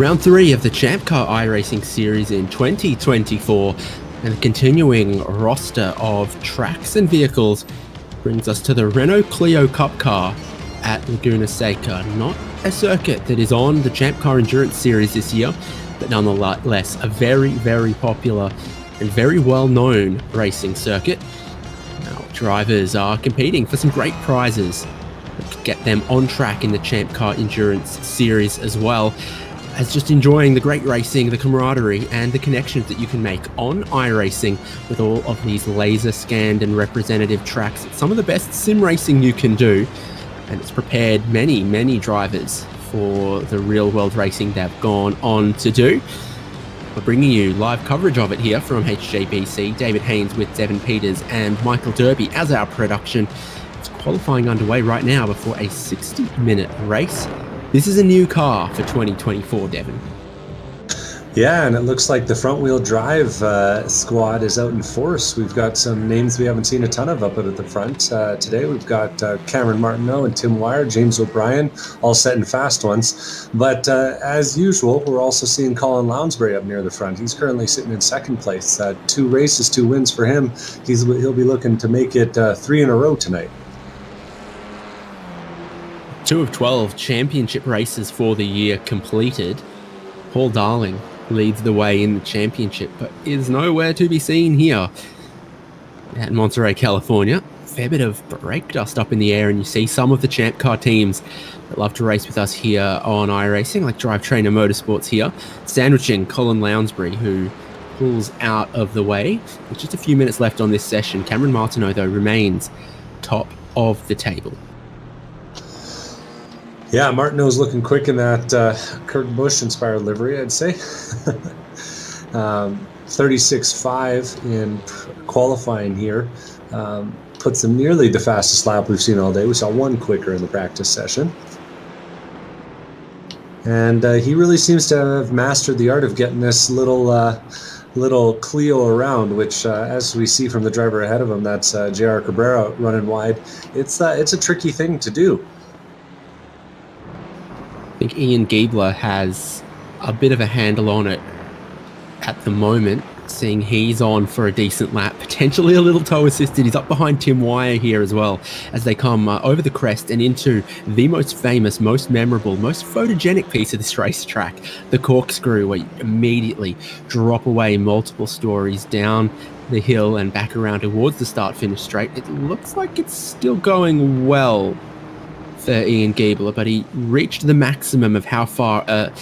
Round 3 of the ChampCar iRacing series in 2024, and the continuing roster of tracks and vehicles brings us to the Renault Clio Cup car at Laguna Seca. Not a circuit that is on the ChampCar Endurance Series this year, but nonetheless a very, very popular and very well-known racing circuit. Now, drivers are competing for some great prizes that could get them on track in the ChampCar Endurance Series, as well as just enjoying the great racing, the camaraderie, and the connections that you can make on iRacing with all of these laser-scanned and representative tracks. It's some of the best sim racing you can do, and it's prepared many, many drivers for the real-world racing they've gone on to do. We're bringing you live coverage of it here from HJBC. David Haynes with Devin Peters and Michael Derby as our production. It's qualifying underway right now before a 60-minute race. This is a new car for 2024, Devin. Yeah, and it looks like the front-wheel drive squad is out in force. We've got some names we haven't seen a ton of up at the front. Today we've got Cameron Martineau and Tim Wire, James O'Brien, all set in fast ones. But as usual, we're also seeing Colin Lounsbury up near the front. He's currently sitting in second place. 2 races, 2 wins for him. He'll be looking to make it 3 in a row tonight. 2 of 12 championship races for the year completed. Paul Darling leads the way in the championship, but is nowhere to be seen here at Monterey, California. Fair bit of brake dust up in the air, and you see some of the ChampCar teams that love to race with us here on iRacing, like Drivetrainer Motorsports here, sandwiching Colin Lounsbury, who pulls out of the way. With just a few minutes left on this session, Cameron Martineau, though, remains top of the table. Yeah, Martineau's looking quick in that Kurt Busch-inspired livery, I'd say. 36.5 in qualifying here. Puts him nearly the fastest lap we've seen all day. We saw one quicker in the practice session. And he really seems to have mastered the art of getting this little Clio around, which, as we see from the driver ahead of him, that's J.R. Cabrera running wide. It's a tricky thing to do. I think Ian Giebler has a bit of a handle on it at the moment, seeing he's on for a decent lap, potentially a little toe assisted. He's up behind Tim Wire here as well as they come over the crest and into the most famous, most memorable, most photogenic piece of this racetrack, the corkscrew, where you immediately drop away multiple stories down the hill and back around towards the start-finish straight. It looks like it's still going well for Ian Giebler, but he reached the maximum of how far a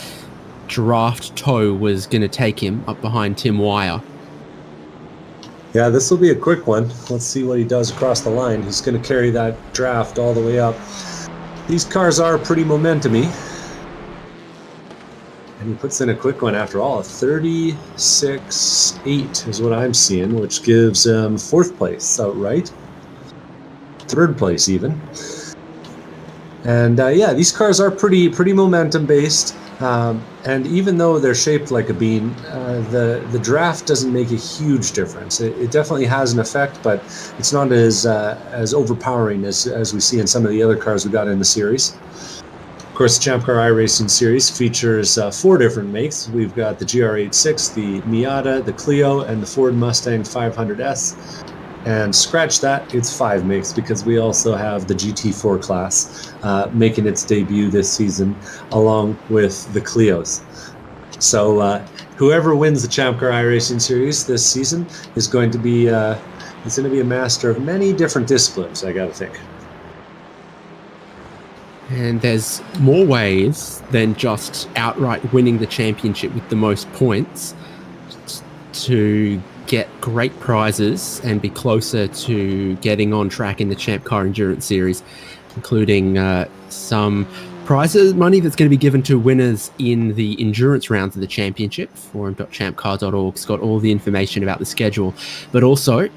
draft toe was going to take him up behind Tim Wire. Yeah, this will be a quick one. Let's see what he does across the line. He's going to carry that draft all the way up. These cars are pretty momentum-y. And he puts in a quick one after all. 36.8 is what I'm seeing, which gives him 4th place outright. 3rd place even. And yeah, these cars are pretty momentum based, and even though they're shaped like a bean, the draft doesn't make a huge difference. It definitely has an effect, but it's not as overpowering as we see in some of the other cars we got in the series. Of course, the ChampCar iRacing series features 4 different makes. We've got the GR86, the Miata, the Clio, and the Ford Mustang 500S. And scratch that, it's 5 makes, because we also have the GT4 class making its debut this season, along with the Clios. So whoever wins the ChampCar iRacing series this season is going to be a master of many different disciplines, I gotta think. And there's more ways than just outright winning the championship with the most points to get great prizes and be closer to getting on track in the ChampCar Endurance Series, including some prizes, money that's going to be given to winners in the endurance rounds of the championship. Forum.champcar.org's got all the information about the schedule, but also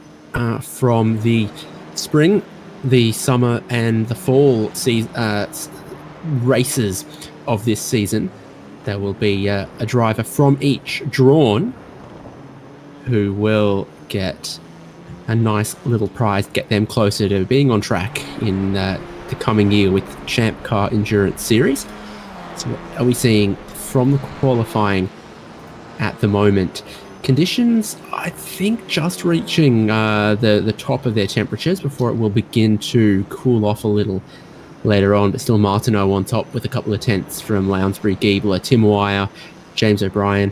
from the spring, the summer, and the fall races of this season, there will be a driver from each drawn who will get a nice little prize, get them closer to being on track in the coming year with ChampCar Endurance Series. So are we seeing from the qualifying at the moment. Conditions, I think, just reaching the top of their temperatures before it will begin to cool off a little later on, but still Martineau on top with a couple of tenths from Lounsbury, Giebler, Tim Wire, James O'Brien.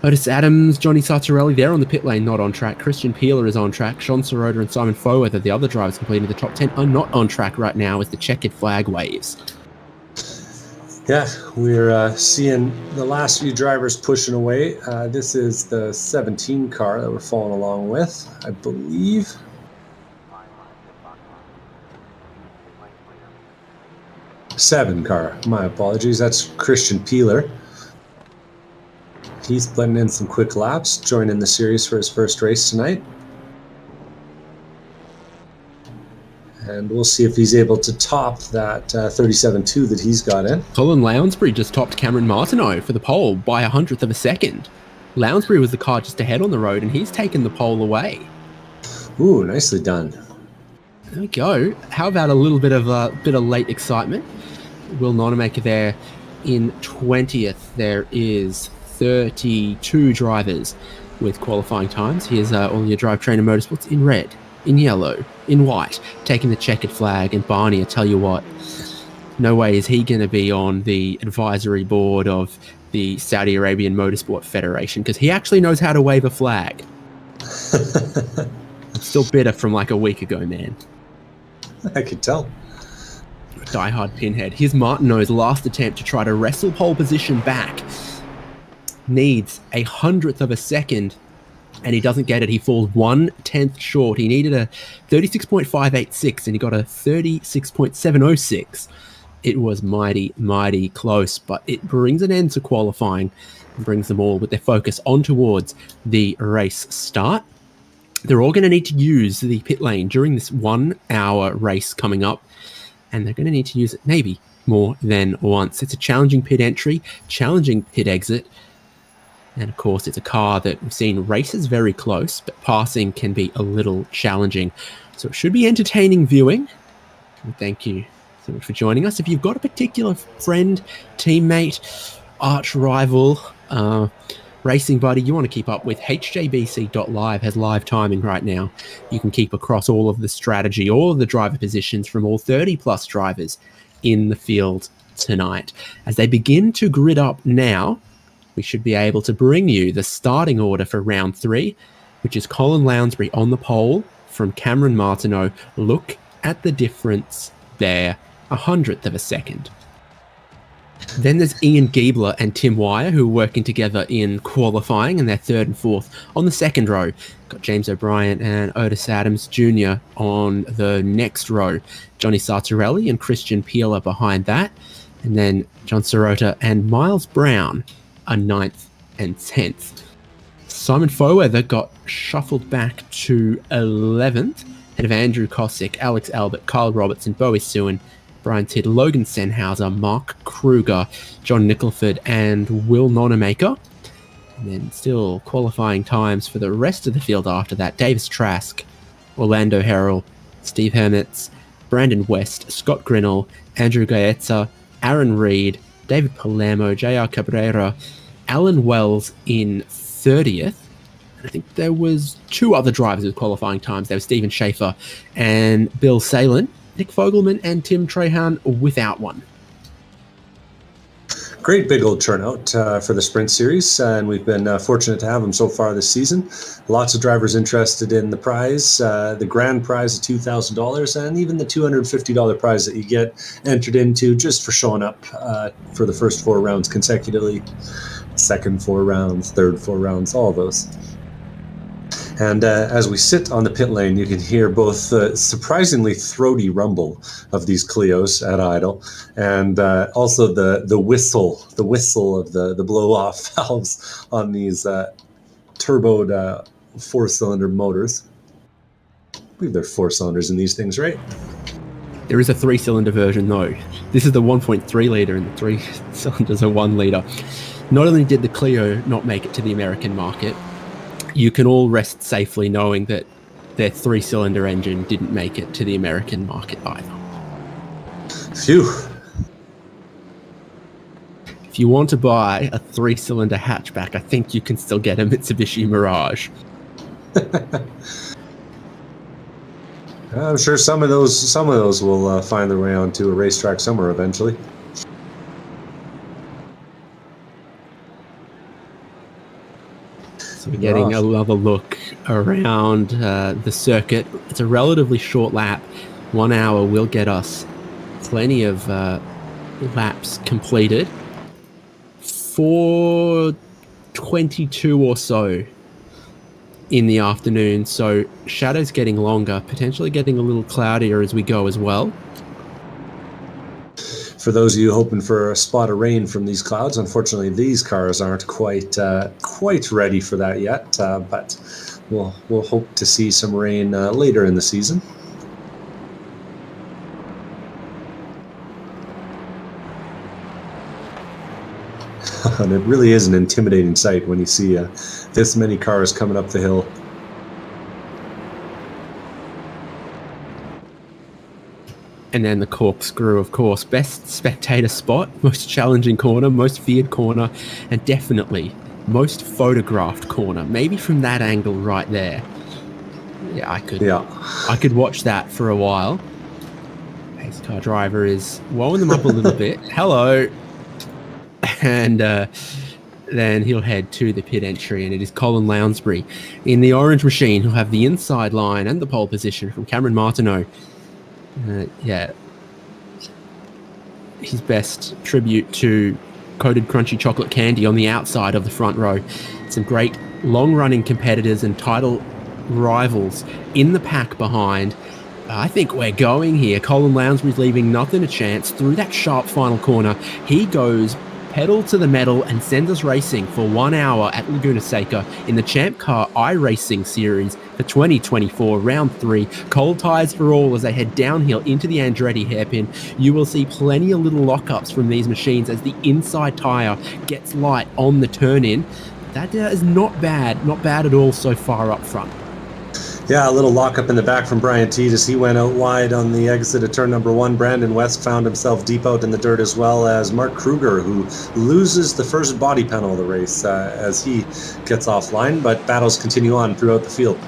Otis Adams, Johnny Sartorelli, they're on the pit lane, not on track. Christian Peeler is on track. Sean Sirota and Simon Fower, the other drivers completing the top 10, are not on track right now as the checkered flag waves. Yeah, we're seeing the last few drivers pushing away. This is the 17 car that we're following along with, I believe. Seven car, my apologies. That's Christian Peeler. He's blending in some quick laps, joining the series for his first race tonight. And we'll see if he's able to top that 37.2 that he's got in. Colin Lounsbury just topped Cameron Martineau for the pole by 100th of a second. Lounsbury was the car just ahead on the road, and he's taken the pole away. Ooh, nicely done. There we go. How about a little bit of late excitement? Will Nonamaker there in 20th. There is 32 drivers with qualifying times. Here's all your Drive Trainer Motorsports in red, in yellow, in white, taking the checkered flag. And Barney, I tell you what, no way is he going to be on the advisory board of the Saudi Arabian Motorsport Federation, because he actually knows how to wave a flag. I'm still bitter from like a week ago, man. I could tell. Diehard pinhead. Here's Martineau's last attempt to try to wrestle pole position back. Needs 100th of a second, and he doesn't get it. He falls 1/10 short. He needed a 36.586, and he got a 36.706. It was mighty, mighty close, but it brings an end to qualifying and brings them all with their focus on towards the race start. They're all going to need to use the pit lane during this 1 hour race coming up, and they're going to need to use it maybe more than once. It's a challenging pit entry, challenging pit exit, and of course it's a car that we've seen races very close, but passing can be a little challenging. So it should be entertaining viewing. And thank you so much for joining us. If you've got a particular friend, teammate, arch rival, racing buddy you want to keep up with, hjbc.live has live timing right now. You can keep across all of the strategy, all of the driver positions from all 30 plus drivers in the field tonight. As they begin to grid up now, we should be able to bring you the starting order for round 3, which is Colin Lounsbury on the pole from Cameron Martineau. Look at the difference there, 100th of a second. Then there's Ian Giebler and Tim Wire, who are working together in qualifying, and they're 3rd and 4th. On the second row, got James O'Brien and Otis Adams Jr. on the next row. Johnny Sartorelli and Christian Peeler behind that. And then John Sirota and Miles Brown are 9th and 10th. Simon Fower got shuffled back to 11th, ahead of Andrew Kosick, Alex Albert, Kyle Robertson, Bowie Sewin, Brian Tidd, Logan Senhauser, Mark Kruger, John Nicholford, and Will Nonamaker. And then still qualifying times for the rest of the field after that. Davis Trask, Orlando Harrell, Steve Hermitz, Brandon West, Scott Grinnell, Andrew Gaeta, Aaron Reed, David Palermo, JR Cabrera, Alan Wells in 30th. I think there was 2 other drivers with qualifying times. There was Stephen Schaefer and Bill Salen. Nick Fogelman and Tim Trahan without one. Great big old turnout for the Sprint Series, and we've been fortunate to have them so far this season. Lots of drivers interested in the prize, the grand prize of $2,000, and even the $250 prize that you get entered into just for showing up for the first 4 rounds consecutively, second 4 rounds, third 4 rounds, all of those. And as we sit on the pit lane, you can hear both the surprisingly throaty rumble of these Clios at idle, and also the whistle of the blow-off valves on these turboed 4-cylinder motors. I believe there are 4 cylinders in these things, right? There is a 3-cylinder version, though. This is the 1.3 litre, and the 3 cylinders are 1 litre. Not only did the Clio not make it to the American market, you can all rest safely knowing that their 3-cylinder engine didn't make it to the American market either. Phew. if you want to buy a 3-cylinder hatchback, I think you can still get a Mitsubishi Mirage. I'm sure some of those will find their way onto a racetrack somewhere eventually. So we're getting another look around the circuit. It's a relatively short lap. 1 hour will get us plenty of laps completed. 4:22 or so in the afternoon, so shadow's getting longer, potentially getting a little cloudier as we go as well. For those of you hoping for a spot of rain from these clouds, unfortunately these cars aren't quite ready for that yet, but we'll hope to see some rain later in the season. And it really is an intimidating sight when you see this many cars coming up the hill. And then the corkscrew, of course. Best spectator spot, most challenging corner, most feared corner, and definitely most photographed corner. Maybe from that angle right there. Yeah, I could watch that for a while. Pace car driver is woeing them up a little bit. Hello. And then he'll head to the pit entry, and it is Colin Lounsbury in the orange machine who'll have the inside line and the pole position from Cameron Martineau. His best tribute to coated crunchy chocolate candy on the outside of the front row. Some great long-running competitors and title rivals in the pack behind. I think we're going here. Colin Lounsbury's leaving nothing a chance through that sharp final corner. He goes pedal to the metal and sends us racing for 1 hour at Laguna Seca in the ChampCar iRacing Series for 2024 Round 3. Cold tyres for all as they head downhill into the Andretti hairpin. You will see plenty of little lockups from these machines as the inside tyre gets light on the turn-in. That is not bad at all so far up front. Yeah, a little lockup in the back from Brian Teed as he went out wide on the exit of turn number 1. Brandon West found himself deep out in the dirt, as well as Mark Kruger, who loses the first body panel of the race as he gets offline, but battles continue on throughout the field.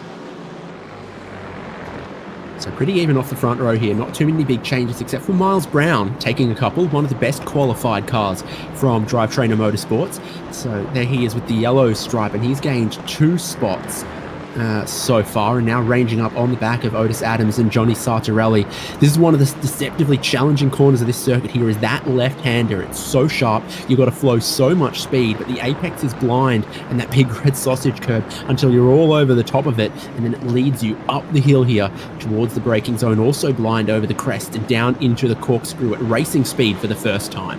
So pretty even off the front row here. Not too many big changes except for Miles Brown taking a couple. One of the best qualified cars from Drivetrainer Motorsports. So there he is with the yellow stripe, and he's gained 2 spots so far, and now ranging up on the back of Otis Adams and Johnny Sartorelli. This is one of the deceptively challenging corners of this circuit here, is that left-hander. It's so sharp, you've got to flow so much speed, but the apex is blind and that big red sausage curb until you're all over the top of it, and then it leads you up the hill here towards the braking zone, also blind over the crest and down into the corkscrew at racing speed for the first time.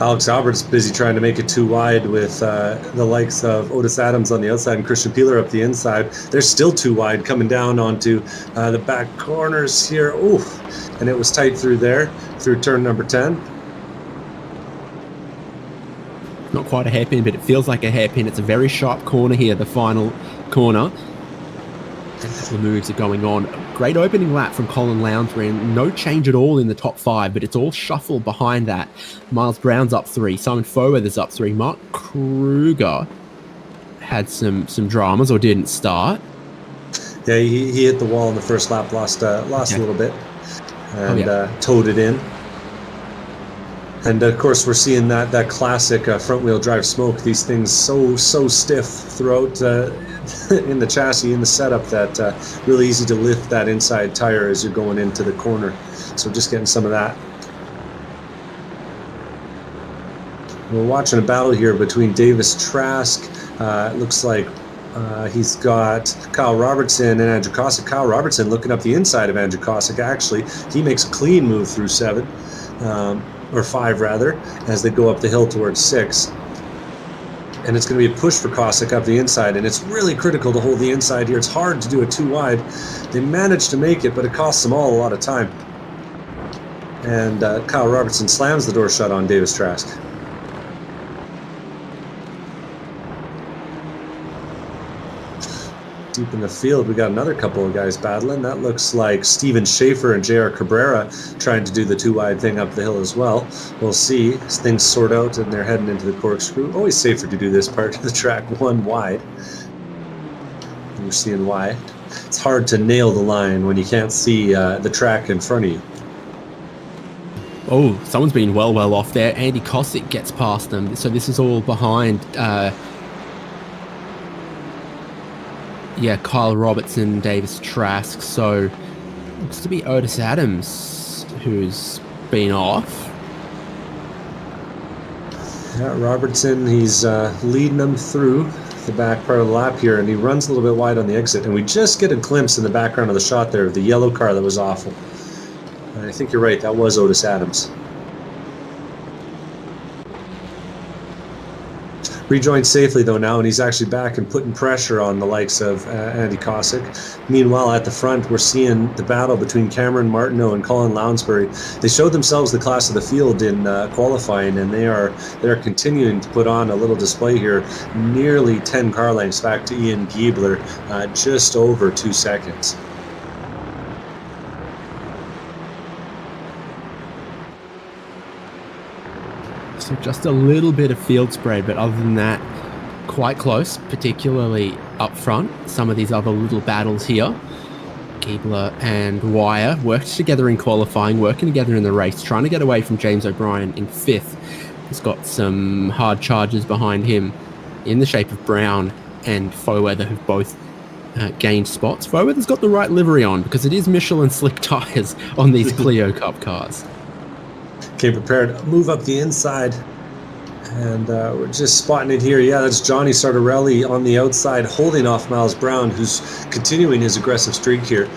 Alex Albert's busy trying to make it too wide with the likes of Otis Adams on the outside and Christian Peeler up the inside. They're still too wide coming down onto the back corners here. Oof, and it was tight through there, through turn number 10. Not quite a hairpin, but it feels like a hairpin. It's a very sharp corner here, the final corner. And a couple of moves are going on. Great opening lap from Colin Lounsbury, and no change at all in the top 5, but it's all shuffle behind that. Miles Brown's up 3, Simon Foweather's up 3, Mark Kruger had some dramas or didn't start. Yeah, he hit the wall in the first lap, lost a little bit, and towed it in. And of course, we're seeing that classic front-wheel drive smoke. These things so stiff throughout in the chassis, in the setup, that really easy to lift that inside tire as you're going into the corner. So just getting some of that. We're watching a battle here between Davis Trask. It looks like he's got Kyle Robertson and Andrew Cossack. Kyle Robertson looking up the inside of Andrew Cossack. Actually, he makes a clean move through 7. Or 5 rather, as they go up the hill towards 6. And it's going to be a push for Cossack up the inside, and it's really critical to hold the inside here. It's hard to do it too wide. They managed to make it, but it costs them all a lot of time. And Kyle Robertson slams the door shut on Davis Trask. Deep in the field, we got another couple of guys battling. That looks like Steven Schaefer and JR Cabrera trying to do the 2-wide thing up the hill as well. We'll see as things sort out and they're heading into the corkscrew. Always safer to do this part of the track 1 wide. We're seeing why. It's hard to nail the line when you can't see the track in front of you. Oh, someone's been well off there. Andy Kosick gets past them. So this is all behind... Kyle Robertson, Davis Trask. So looks to be Otis Adams who's been off. Yeah, Robertson, he's leading them through the back part of the lap here, and he runs a little bit wide on the exit. And we just get a glimpse in the background of the shot there of the yellow car that was awful. And I think you're right, that was Otis Adams. Rejoined safely though now, and he's actually back and putting pressure on the likes of Andy Kosick. Meanwhile, at the front, we're seeing the battle between Cameron Martineau and Colin Lounsbury. They showed themselves the class of the field in qualifying, and they're continuing to put on a little display here. Nearly 10 car lengths back to Ian Giebler, just over 2 seconds. So just a little bit of field spread, but other than that, quite close, particularly up front. Some of these other little battles here. Giebler and Wire worked together in qualifying, working together in the race, trying to get away from James O'Brien in 5th. He's got some hard charges behind him in the shape of Brown and Foweather, who've both gained spots. Foweather's got the right livery on because it is Michelin slick tyres on these Clio Cup cars. Came prepared, move up the inside, and we're just spotting it here. Yeah, that's Johnny Sartorelli on the outside, holding off Miles Brown, who's continuing his aggressive streak here.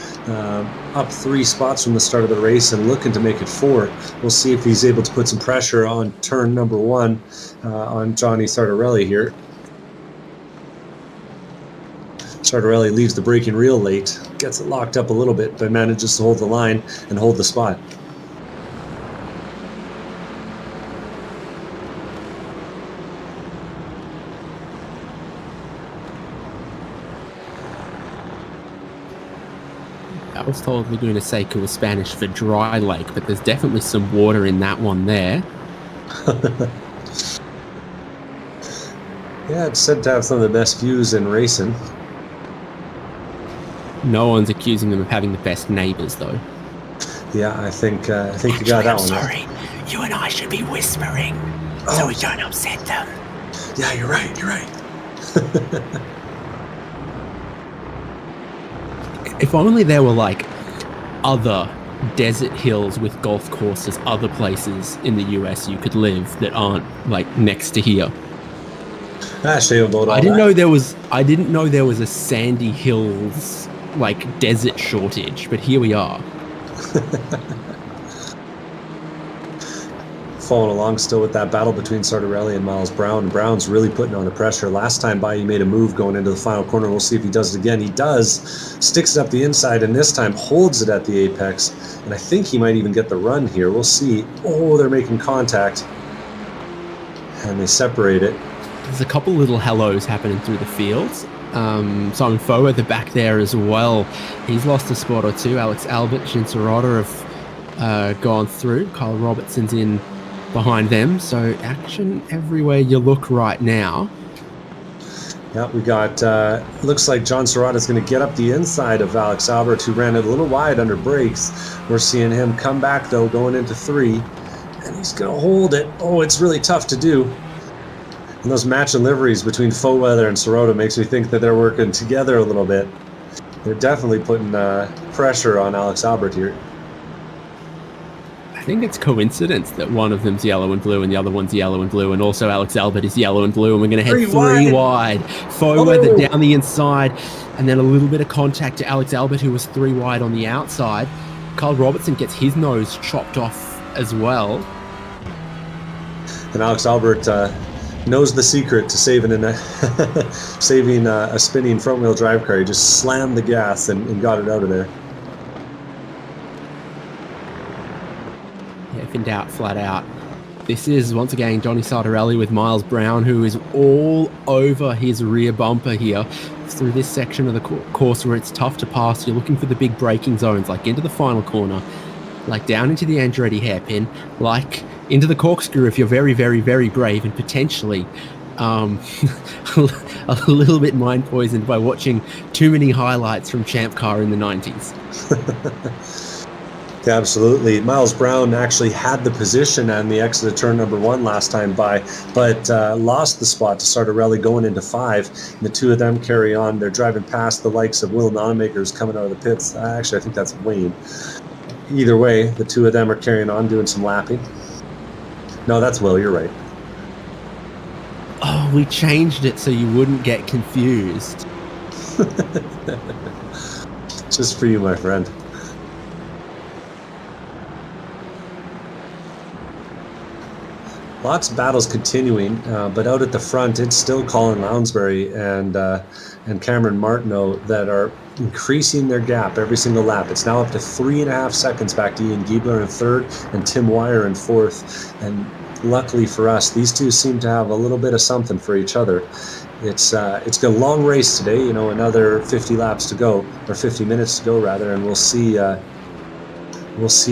Up 3 spots from the start of the race and looking to make it 4. We'll see if he's able to put some pressure on turn number 1 on Johnny Sartorelli here. Sartorelli leaves the braking reel late, gets it locked up a little bit, but manages to hold the line and hold the spot. I was told Laguna Seca was Spanish for dry lake, but there's definitely some water in that one there. Yeah, it's said to have some of the best views in racing. No one's accusing them of having the best neighbours, though. Yeah, I think you got that one. Sorry, you and I should be whispering so we don't upset them. Yeah, you're right. You're right. If only there were like other desert hills with golf courses, other places in the US you could live that aren't like next to here. I didn't know there was a Sandy Hills like desert shortage, but here we are. Following along still with that battle between Sartorelli and Miles Brown. Brown's really putting on the pressure. Last time by, he made a move going into the final corner. We'll see if he does it again. He does. Sticks it up the inside, and this time holds it at the apex. And I think he might even get the run here. We'll see. Oh, they're making contact. And they separate it. There's a couple little hellos happening through the fields. Simon Foe at the back there as well. He's lost a spot or two. Alex Albert, Shinserada have gone through. Kyle Robertson's in behind them, so action everywhere you look right now. Yeah, we got, looks like John Serrata's going to get up the inside of Alex Albert, who ran it a little wide under brakes. We're seeing him come back, though, going into 3, and he's going to hold it. Oh, it's really tough to do. And those matching liveries between Foweather and Serrata makes me think that they're working together a little bit. They're definitely putting pressure on Alex Albert here. I think it's coincidence that one of them's yellow and blue and the other one's yellow and blue, and also Alex Albert is yellow and blue, and we're going to head 3 wide. Foweather down the inside, and then a little bit of contact to Alex Albert, who was 3 wide on the outside. Kyle Robertson gets his nose chopped off as well. And Alex Albert knows the secret to saving a spinning front-wheel drive car. He just slammed the gas and got it out of there. If in doubt, flat out. This is, once again, Johnny Sartorelli with Miles Brown, who is all over his rear bumper here through this section of the course where it's tough to pass. You're looking for the big braking zones, like into the final corner, like down into the Andretti hairpin, like into the corkscrew if you're very, very, very brave, and potentially a little bit mind poisoned by watching too many highlights from ChampCar in the 90s. Yeah, absolutely. Miles Brown actually had the position on the exit of turn number 1 last time by, but lost the spot to Sartorelli going into 5. And the two of them carry on. They're driving past the likes of Will Nonamaker's coming out of the pits. Actually, I think that's Wayne. Either way, the two of them are carrying on, doing some lapping. No, that's Will. You're right. Oh, we changed it so you wouldn't get confused. Just for you, my friend. Lots of battles continuing, but out at the front, it's still Colin Lounsbury and Cameron Martineau that are increasing their gap every single lap. It's now up to 3.5 seconds back to Ian Giebler in 3rd and Tim Wire in 4th. And luckily for us, these two seem to have a little bit of something for each other. It's a long race today, you know, another 50 laps to go, or 50 minutes to go rather, and we'll see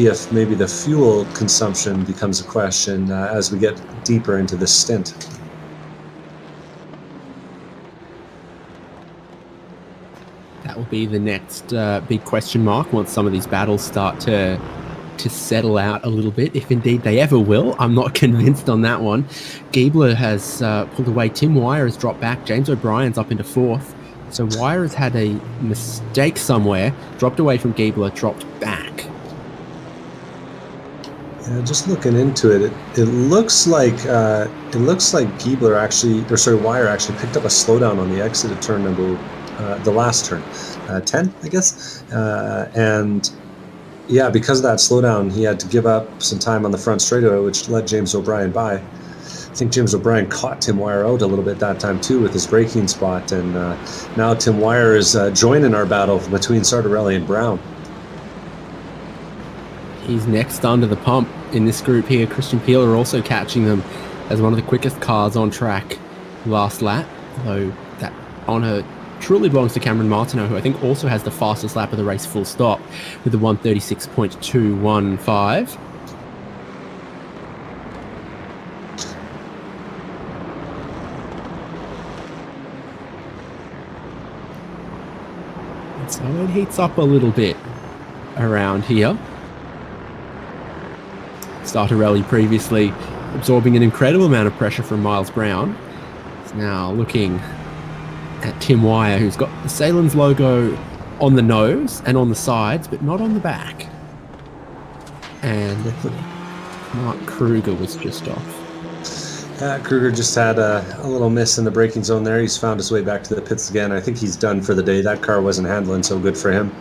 if maybe the fuel consumption becomes a question as we get deeper into this stint. That will be the next big question mark once some of these battles start to settle out a little bit, if indeed they ever will. I'm not convinced on that one. Giebler has pulled away. Tim Wire has dropped back. James O'Brien's up into 4th. So Wire has had a mistake somewhere, dropped away from Giebler, dropped back. Yeah, just looking into it, it looks like Giebler Wire actually picked up a slowdown on the exit of turn number, the last turn, 10, I guess, and yeah, because of that slowdown, he had to give up some time on the front straightaway, which led James O'Brien by. I think James O'Brien caught Tim Wire out a little bit that time too with his braking spot, and now Tim Wire is joining our battle between Sartorelli and Brown. He's next under the pump in this group here. Christian Peeler also catching them as one of the quickest cars on track last lap, though that honour truly belongs to Cameron Martineau, who I think also has the fastest lap of the race full stop with the 1:36.215. And so it heats up a little bit around here. Sartorelli previously absorbing an incredible amount of pressure from Miles Brown. He's now looking at Tim Wire, who's got the Salins logo on the nose and on the sides, but not on the back. And Mark Kruger was just off. Kruger just had a little miss in the braking zone there. He's found his way back to the pits again. I think he's done for the day. That car wasn't handling so good for him.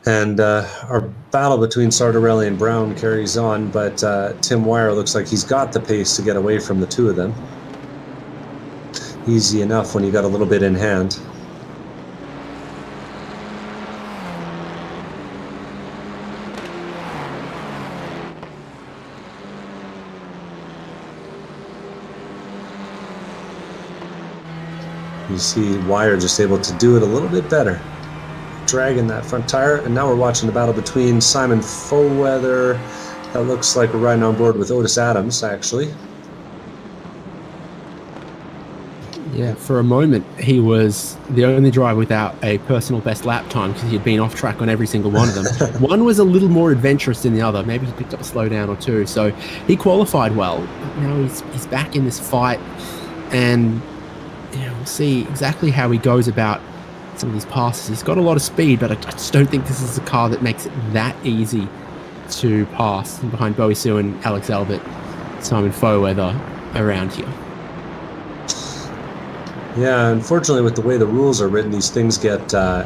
And our battle between Sartorelli and Brown carries on, but Tim Wire looks like he's got the pace to get away from the two of them. Easy enough when you got a little bit in hand. You see Wire just able to do it a little bit better, dragging that front tire. And now we're watching the battle between Simon Foweather. That looks like we're riding on board with Otis Adams, actually. Yeah, for a moment, he was the only driver without a personal best lap time because he had been off track on every single one of them. One was a little more adventurous than the other. Maybe he picked up a slowdown or two. So he qualified well. But now he's back in this fight. And we'll see exactly how he goes about some of these passes. He's got a lot of speed, but I just don't think this is a car that makes it that easy to pass. And behind Bowie Sue and Alex Albert, Simon Foweather around here. Yeah, unfortunately, with the way the rules are written, these things get a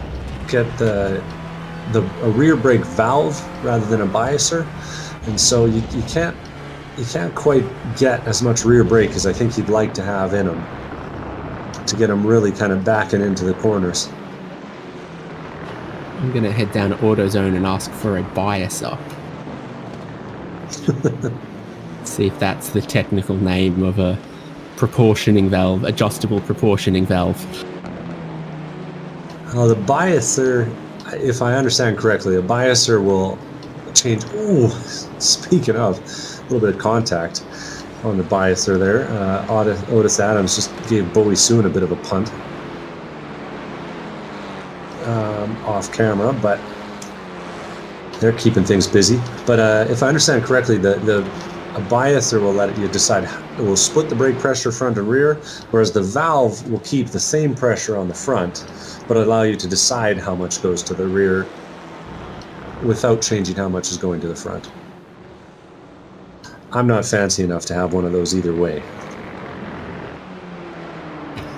rear brake valve rather than a biaser, and so you can't quite get as much rear brake as I think you'd like to have in them to get them really kind of backing into the corners. I'm going to head down to AutoZone and ask for a biaser. See if that's the technical name of a proportioning valve, adjustable proportioning valve. The biaser, if I understand correctly, a biaser will change. Ooh, speaking of, a little bit of contact on the biaser there. Otis Adams just gave Bowie Soon a bit of a punt off camera, but they're keeping things busy. But if I understand correctly, a biaser will let you decide. It will split the brake pressure front and rear, whereas the valve will keep the same pressure on the front, but allow you to decide how much goes to the rear without changing how much is going to the front. I'm not fancy enough to have one of those either way.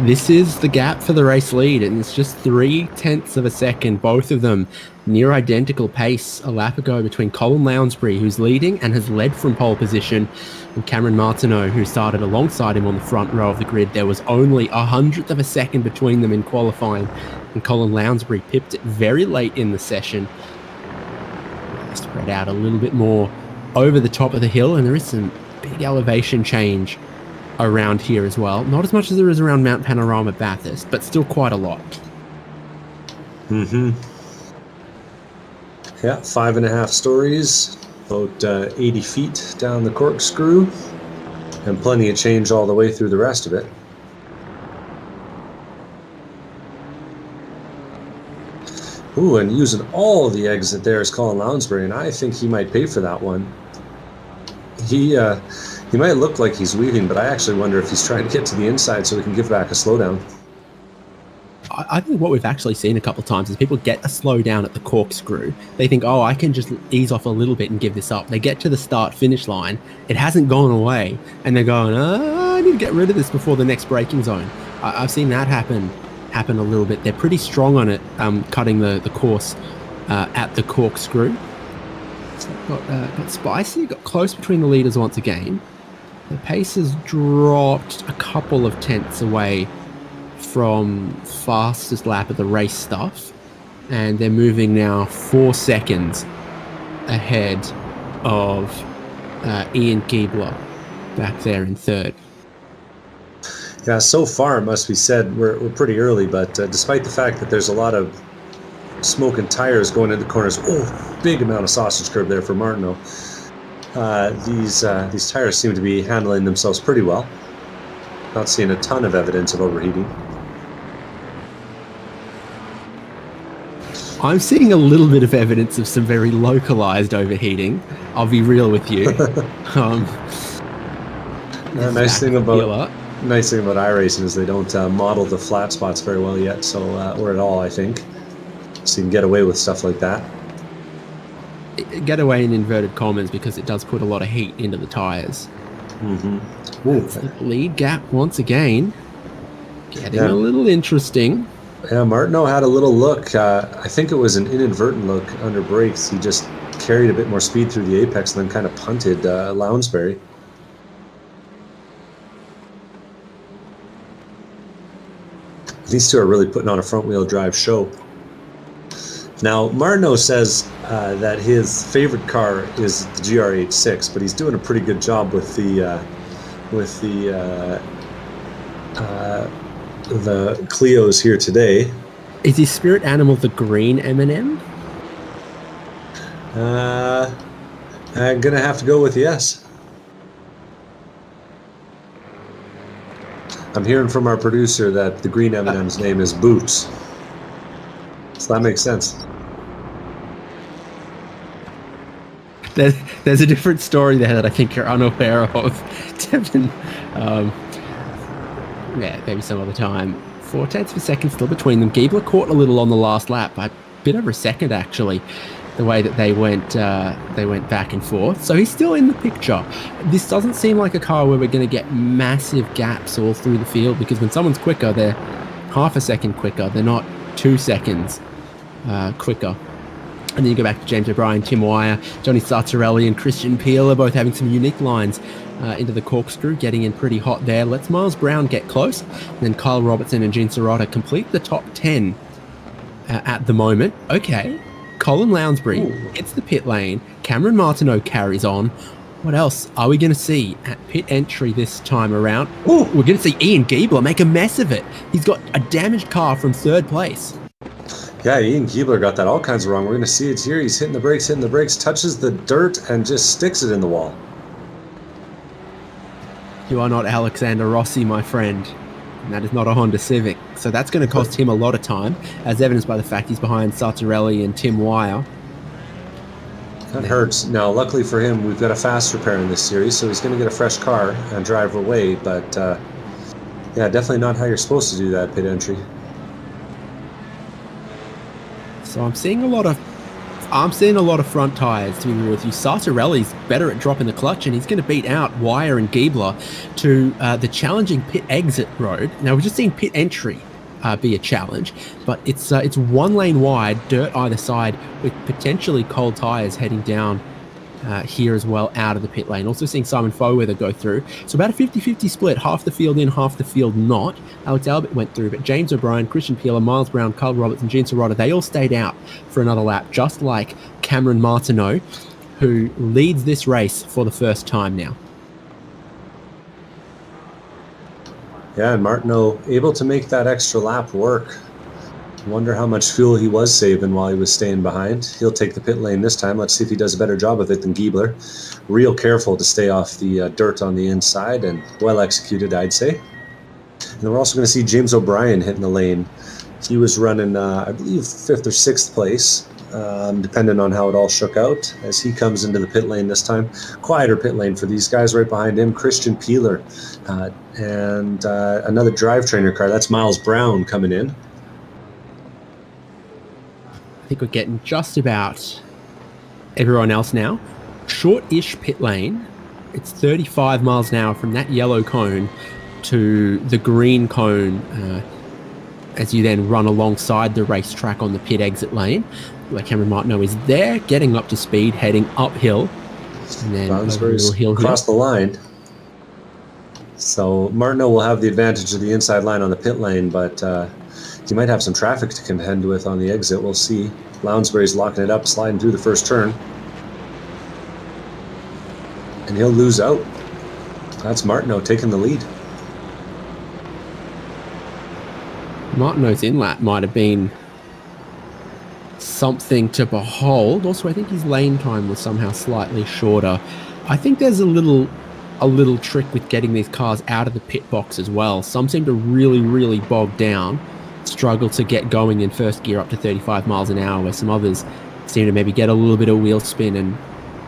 This is the gap for the race lead, and it's just 0.3 of a second, both of them near identical pace a lap ago, between Colin Lounsbury, who's leading and has led from pole position, and Cameron Martineau, who started alongside him on the front row of the grid. There was only 100th of a second between them in qualifying, and Colin Lounsbury pipped it very late in the session. Spread out a little bit more over the top of the hill, and there is some big elevation change around here as well. Not as much as there is around Mount Panorama Bathurst, but still quite a lot. Mm-hmm. Yeah, 5.5 stories, about 80 feet down the corkscrew, and plenty of change all the way through the rest of it. Ooh, and using all the exit there is Colin Lounsbury, and I think he might pay for that one. He might look like he's weaving, but I actually wonder if he's trying to get to the inside so he can give back a slowdown. I think what we've actually seen a couple of times is people get a slowdown at the corkscrew. They think, oh, I can just ease off a little bit and give this up. They get to the start-finish line. It hasn't gone away, and they're going, I need to get rid of this before the next braking zone. I've seen that happen a little bit. They're pretty strong on it, cutting the course at the corkscrew. So got spicy, got close between the leaders once again. The pace has dropped a couple of tenths away from fastest lap of the race stuff, and they're moving now 4 seconds ahead of Ian Giebler back there in third. Yeah, so far, it must be said, we're pretty early, but despite the fact that there's a lot of smoking tires going into corners, big amount of sausage curb there for Martineau. These tires seem to be handling themselves pretty well. Not seeing a ton of evidence of overheating. I'm seeing a little bit of evidence of some very localized overheating. I'll be real with you. Nice thing about iRacing is they don't model the flat spots very well yet, so or at all, I think. So you can get away with stuff like that. Get away in inverted commas, because it does put a lot of heat into the tires. Mm-hmm. That's the lead gap once again. Getting a little interesting. Yeah, Martineau had a little look. I think it was an inadvertent look under brakes. He just carried a bit more speed through the apex and then kind of punted Lounsbury. These two are really putting on a front-wheel drive show. Now, Martineau says that his favorite car is the GR86, but he's doing a pretty good job with the Clios here today. Is his spirit animal the green M&M? I'm gonna have to go with yes. I'm hearing from our producer that the green M&M's name is Boots. So that makes sense. There's a different story there that I think you're unaware of, Devin. Maybe some other time. 0.4 of a second still between them. Giebler caught a little on the last lap, by a bit over a second actually, the way that they went back and forth. So he's still in the picture. This doesn't seem like a car where we're going to get massive gaps all through the field, because when someone's quicker, they're half a second quicker. They're not 2 seconds quicker. And then you go back to James O'Brien, Tim Wire, Johnny Sartorelli and Christian Peel are both having some unique lines into the corkscrew, getting in pretty hot there. Let's Miles Brown get close. And then Kyle Robertson and Gene Serrata complete the top 10 at the moment. Okay. Colin Lounsbury hits the pit lane. Cameron Martineau carries on. What else are we going to see at pit entry this time around? Ooh. We're going to see Ian Giebler make a mess of it. He's got a damaged car from third place. Yeah, Ian Giebler got that all kinds of wrong. We're going to see it here. He's hitting the brakes, touches the dirt, and just sticks it in the wall. You are not Alexander Rossi, my friend. And that is not a Honda Civic. So that's going to cost him a lot of time, as evidenced by the fact he's behind Sartorelli and Tim Wire. That hurts. Now, luckily for him, we've got a fast repair in this series, so he's going to get a fresh car and drive away. But, yeah, definitely not how you're supposed to do that pit entry. So I'm seeing a lot of front tires, to be real with you. Sartorelli's better at dropping the clutch, and he's going to beat out Wire and Giebler to the challenging pit exit road. Now, we've just seen pit entry be a challenge, but it's one lane wide, dirt either side, with potentially cold tires heading down here as well out of the pit lane. Also seeing Simon Foweather go through. So about a 50-50 split, half the field in, half the field not. Alex Albert went through, but James O'Brien, Christian Peeler, Miles Brown, Carl Roberts, and Gene Serrata, they all stayed out for another lap, just like Cameron Martineau, who leads this race for the first time now. Yeah, and Martineau able to make that extra lap work. Wonder how much fuel he was saving while he was staying behind. He'll take the pit lane this time. Let's see if he does a better job of it than Giebler. Real careful to stay off the dirt on the inside, and well executed, I'd say. And we're also going to see James O'Brien hitting the lane. He was running, I believe, 5th or 6th place, depending on how it all shook out, as he comes into the pit lane this time. Quieter pit lane for these guys. Right behind him, Christian Peeler, and another drive trainer car. That's Miles Brown coming in. I think we're getting just about everyone else now. Short-ish pit lane. It's 35 miles an hour from that yellow cone to the green cone as you then run alongside the racetrack on the pit exit lane. Where Cameron Martineau is there, getting up to speed, heading uphill. And then across the line. So Martineau will have the advantage of the inside line on the pit lane, but he might have some traffic to contend with on the exit. We'll see. Lounsbury's locking it up, sliding through the first turn. And he'll lose out. That's Martineau taking the lead. Martineau's in-lap might have been something to behold. Also, I think his lane time was somehow slightly shorter. I think there's a little trick with getting these cars out of the pit box as well. Some seem to really, really bog down, struggle to get going in first gear up to 35 miles an hour, where some others seem to maybe get a little bit of wheel spin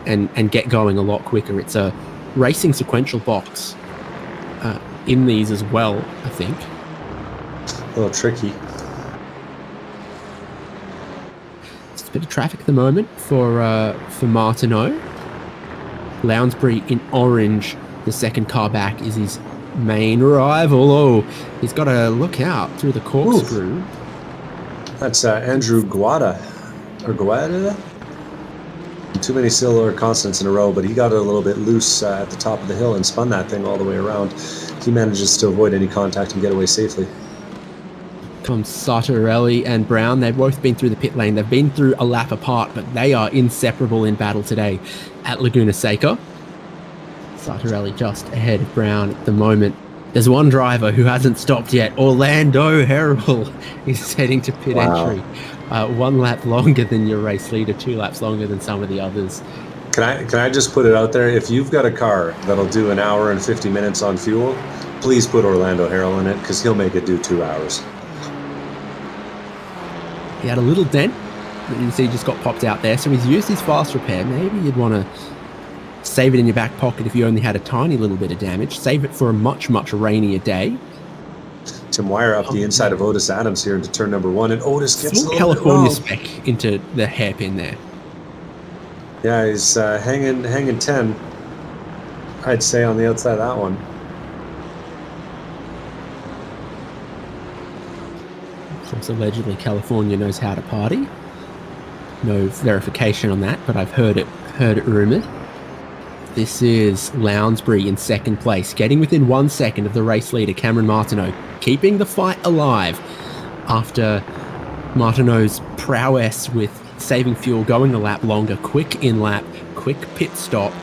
and get going a lot quicker. It's a racing sequential box in these as well, I think. A little tricky. It's a bit of traffic at the moment for Martineau. Lounsbury in orange, the second car back, is his main rival. Oh, he's got to look out through the corkscrew. Oof. That's Andrew Guada. Or Guada? Too many syllable consonants in a row, but he got it a little bit loose at the top of the hill and spun that thing all the way around. He manages to avoid any contact and get away safely. Comes Sartorelli and Brown. They've both been through the pit lane. They've been through a lap apart, but they are inseparable in battle today at Laguna Seca. Sartorelli just ahead of Brown at the moment. There's one driver who hasn't stopped yet. Orlando Harrell is heading to pit entry. 1 lap longer than your race leader, 2 laps longer than some of the others. Can I just put it out there? If you've got a car that'll do 1 hour and 50 minutes on fuel, please put Orlando Harrell in it, because he'll make it do 2 hours. He had a little dent that you see just got popped out there, so he's used his fast repair. Maybe you'd want to save it in your back pocket if you only had a tiny little bit of damage. Save it for a much, much rainier day. Tim Wire up the inside of Otis Adams here into turn number 1, and Otis gets a California spec into the hairpin there. Yeah, he's hanging 10, I'd say, on the outside of that one. So allegedly California knows how to party. No verification on that, but I've heard it rumoured. This is Lounsbury in second place, getting within 1 second of the race leader, Cameron Martineau, keeping the fight alive after Martineau's prowess with saving fuel, going a lap longer, quick in-lap, quick pit stop.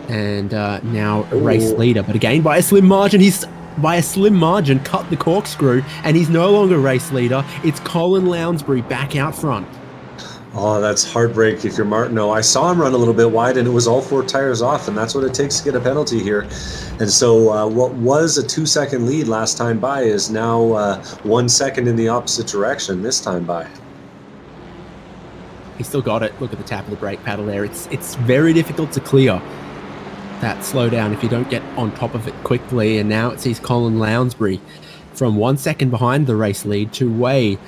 And now a race Ooh. leader, but again by a slim margin. He's by a slim margin cut the corkscrew, and he's no longer race leader. It's Colin Lounsbury back out front. Oh, that's heartbreak if you're Martineau. I saw him run a little bit wide, and it was all 4 tires off, and that's what it takes to get a penalty here. And so what was a 2-second lead last time by is now 1 second in the opposite direction this time by. He's still got it. Look at the tap of the brake paddle there. It's very difficult to clear that slowdown if you don't get on top of it quickly. And now it sees Colin Lounsbury from 1 second behind the race lead to way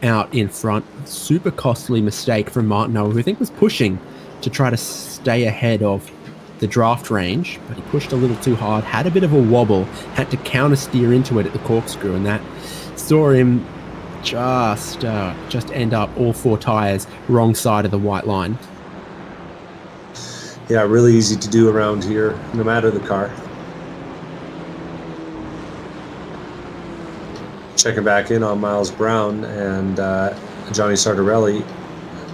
out in front. Super costly mistake from Martineau, who I think was pushing to try to stay ahead of the draft range, but he pushed a little too hard, had a bit of a wobble, had to counter steer into it at the corkscrew, and that saw him just end up all 4 tires wrong side of the white line. Yeah, really easy to do around here, no matter the car. Checking back in on Miles Brown and Johnny Sartorelli.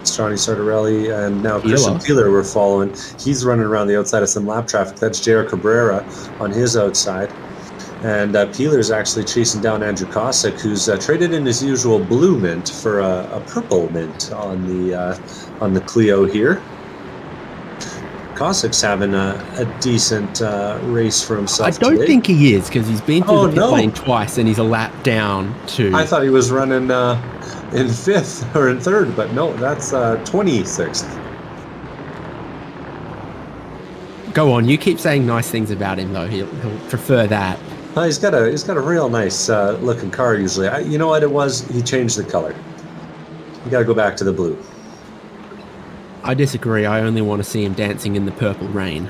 It's Johnny Sartorelli and now Christian Peeler we're following. He's running around the outside of some lap traffic. That's JR Cabrera on his outside. And Peeler's actually chasing down Andrew Cossack, who's traded in his usual blue mint for a purple mint on the Clio here. Cossack's having a decent race for himself. I don't think he is, because he's been through the pit lane twice and he's a lap down to... I thought he was running in 5th or in 3rd, but no, that's 26th. Go on, you keep saying nice things about him, though. He'll prefer that. He's got a real nice looking car usually. You know what it was? He changed the color. You got to go back to the blue. I disagree. I only want to see him dancing in the purple rain.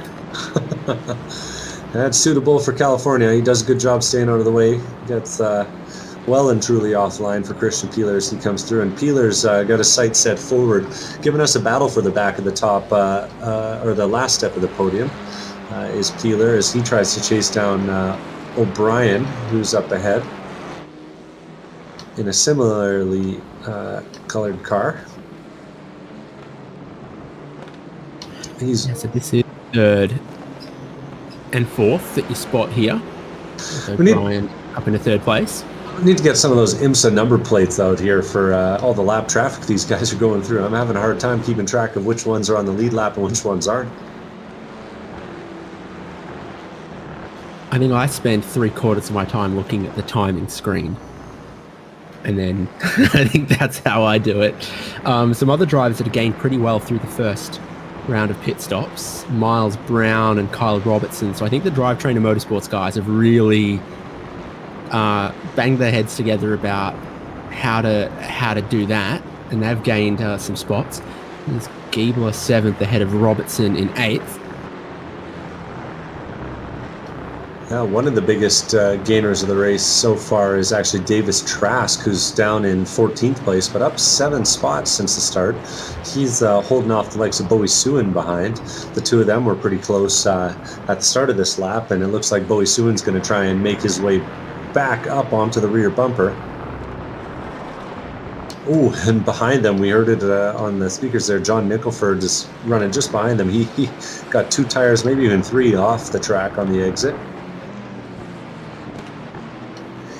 That's suitable for California. He does a good job staying out of the way. Gets well and truly offline for Christian Peeler as he comes through. And Peeler's got his sight set forward, giving us a battle for the back of the top, or the last step of the podium, is Peeler as he tries to chase down O'Brien, who's up ahead in a similarly colored car. So this is 3rd and 4th that you spot here. So Brian up into 3rd place. We need to get some of those IMSA number plates out here for all the lap traffic these guys are going through. I'm having a hard time keeping track of which ones are on the lead lap and which ones aren't. I think I spend 3/4 of my time looking at the timing screen. And then I think that's how I do it. Some other drivers that have gained pretty well through the first round of pit stops, Miles Brown and Kyle Robertson. So I think the Drivetrainer Motorsports guys have really banged their heads together about how to do that, and they've gained some spots. There's Giebler 7th ahead of Robertson in 8th. One of the biggest gainers of the race so far is actually Davis Trask, who's down in 14th place, but up 7 spots since the start. He's holding off the likes of Bowie Suin behind. The two of them were pretty close at the start of this lap, and it looks like Bowie Suin's going to try and make his way back up onto the rear bumper. Oh, and behind them, we heard it on the speakers there, John Nicholford is running just behind them. He got 2 tires, maybe even 3 off the track on the exit.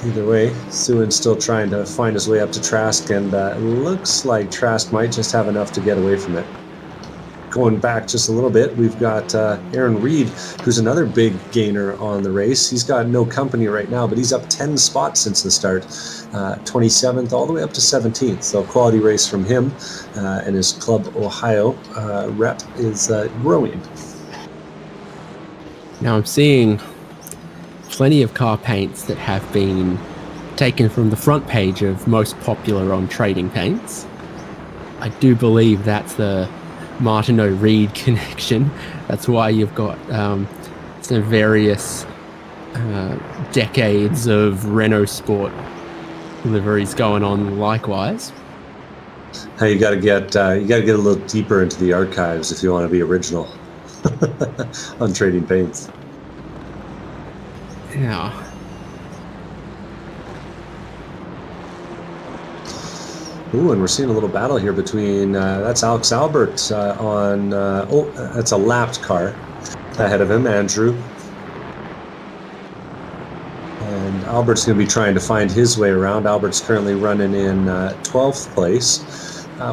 Either way, Suin's still trying to find his way up to Trask, and it looks like Trask might just have enough to get away from it. Going back just a little bit, we've got Aaron Reed, who's another big gainer on the race. He's got no company right now, but he's up 10 spots since the start, 27th all the way up to 17th. So quality race from him, and his Club Ohio rep is growing. Now I'm seeing plenty of car paints that have been taken from the front page of most popular on Trading Paints. I do believe that's the Martineau Reed connection. That's why you've got some various decades of Renault Sport liveries going on likewise. You got to get a little deeper into the archives if you want to be original on Trading Paints. Yeah. Ooh, and we're seeing a little battle here between that's Alex Albert on that's a lapped car. ahead of him, Andrew. And Albert's going to be trying to find his way around. Albert's currently running in 12th place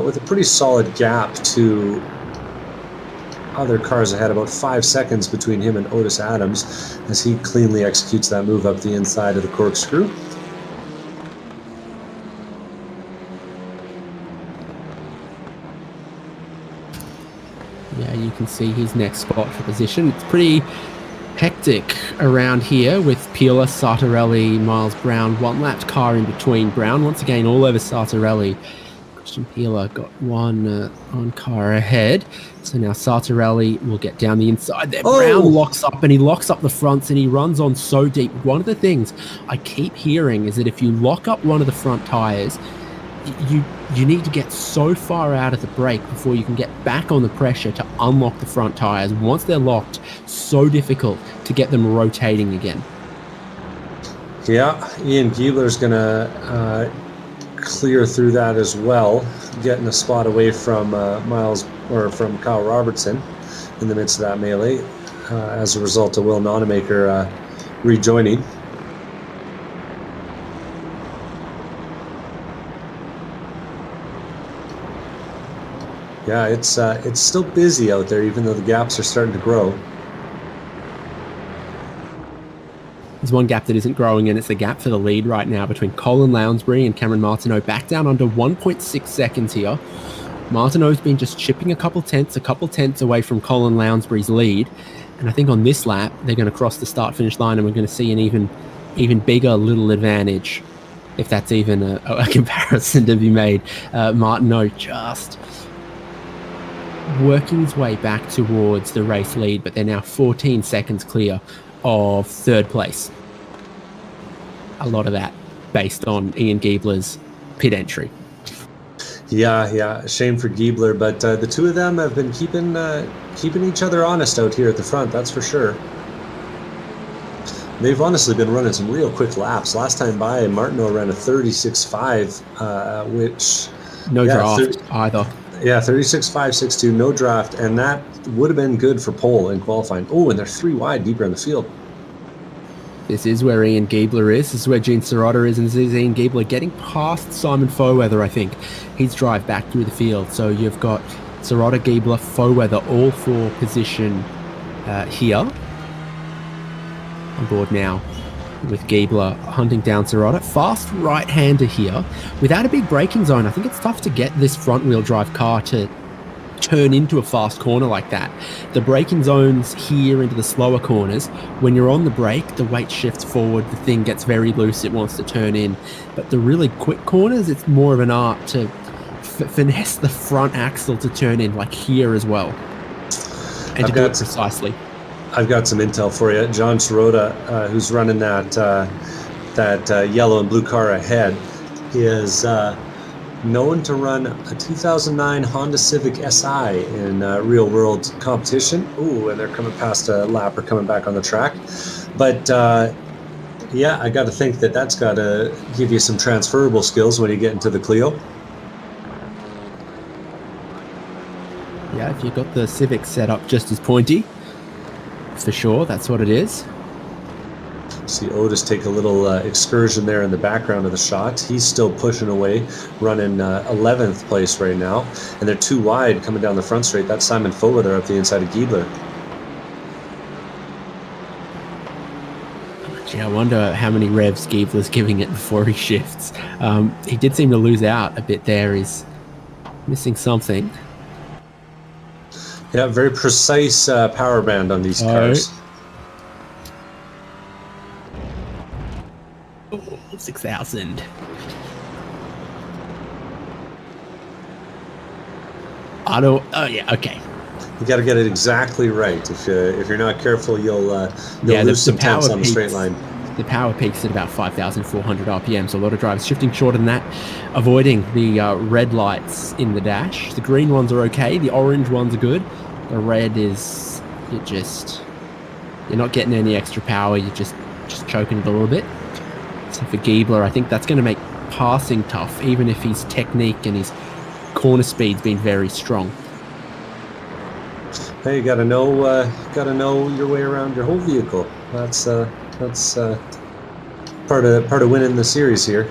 with a pretty solid gap to other cars ahead, about 5 seconds between him and Otis Adams as he cleanly executes that move up the inside of the corkscrew. Yeah, you can see his next spot for position. It's pretty hectic around here with Pila, Sartorelli, Miles Brown, one-lapped car in between. Brown once again all over Sartorelli. Christian Pila got one car ahead. So now Sartorelli will get down the inside there. Oh! Brown locks up, and he locks up the fronts, and he runs on so deep. One of the things I keep hearing is that if you lock up one of the front tires, you need to get so far out of the brake before you can get back on the pressure to unlock the front tires. Once they're locked, so difficult to get them rotating again. Yeah, Ian Giebler's going to clear through that as well, getting a spot away from from Kyle Robertson in the midst of that melee as a result of Will Nonamaker rejoining. Yeah, it's still busy out there, even though the gaps are starting to grow. There's one gap that isn't growing, and it's the gap for the lead right now between Colin Lounsbury and Cameron Martineau. Back down under 1.6 seconds here. Martineau's been just chipping a couple tenths away from Colin Lounsbury's lead. And I think on this lap, they're going to cross the start-finish line, and we're going to see an even bigger little advantage, if that's even a comparison to be made. Martineau just working his way back towards the race lead, but they're now 14 seconds clear of third place. A lot of that based on Ian Giebler's pit entry. Yeah, shame for Giebler, but the two of them have been keeping each other honest out here at the front, that's for sure. They've honestly been running some real quick laps. Last time by, Martineau ran a 36.5, which... No draft either. Yeah, 36.562, no draft, and that would have been good for pole in qualifying. Oh, and they're 3 wide deeper in the field. This is where Ian Giebler is. This is where Gene Sirota is, and this is Ian Giebler getting past Simon Foweather, I think. His drive back through the field. So you've got Sirota, Giebler, Foweather, all for position here. On board now with Giebler hunting down Sirota. Fast right-hander here. Without a big braking zone, I think it's tough to get this front-wheel drive car to turn into a fast corner like that. The braking zones here into the slower corners, when you're on the brake, the weight shifts forward, the thing gets very loose, it wants to turn in. But the really quick corners, it's more of an art to finesse the front axle to turn in, like here as well. And to do it precisely. I've got some intel for you. John Sirota, who's running that yellow and blue car ahead, is known to run a 2009 Honda Civic SI in real-world competition. Ooh, and they're coming past a lap or coming back on the track. But yeah, I got to think that that's got to give you some transferable skills when you get into the Clio. Yeah, if you've got the Civic set up just as pointy, for sure, that's what it is. See Otis take a little excursion there in the background of the shot. He's still pushing away, running 11th place right now. And they're 2 wide coming down the front straight. That's Simon Foweather up the inside of Giebler. Gee, I wonder how many revs Giebler's giving it before he shifts. He did seem to lose out a bit there. He's missing something. Yeah, very precise power band on these cars. Oh, 6,000. Auto. Oh yeah. Okay. You got to get it exactly right. If you're not careful, you'll lose some tenths on the straight line. The power peaks at about 5,400 RPM, so a lot of drivers shifting shorter than that, avoiding the red lights in the dash. The green ones are okay. The orange ones are good. The red is you're not getting any extra power. You're just choking it a little bit. So for Giebler, I think that's going to make passing tough, even if his technique and his corner speed's been very strong. Hey, you gotta know your way around your whole vehicle. That's part of winning the series here.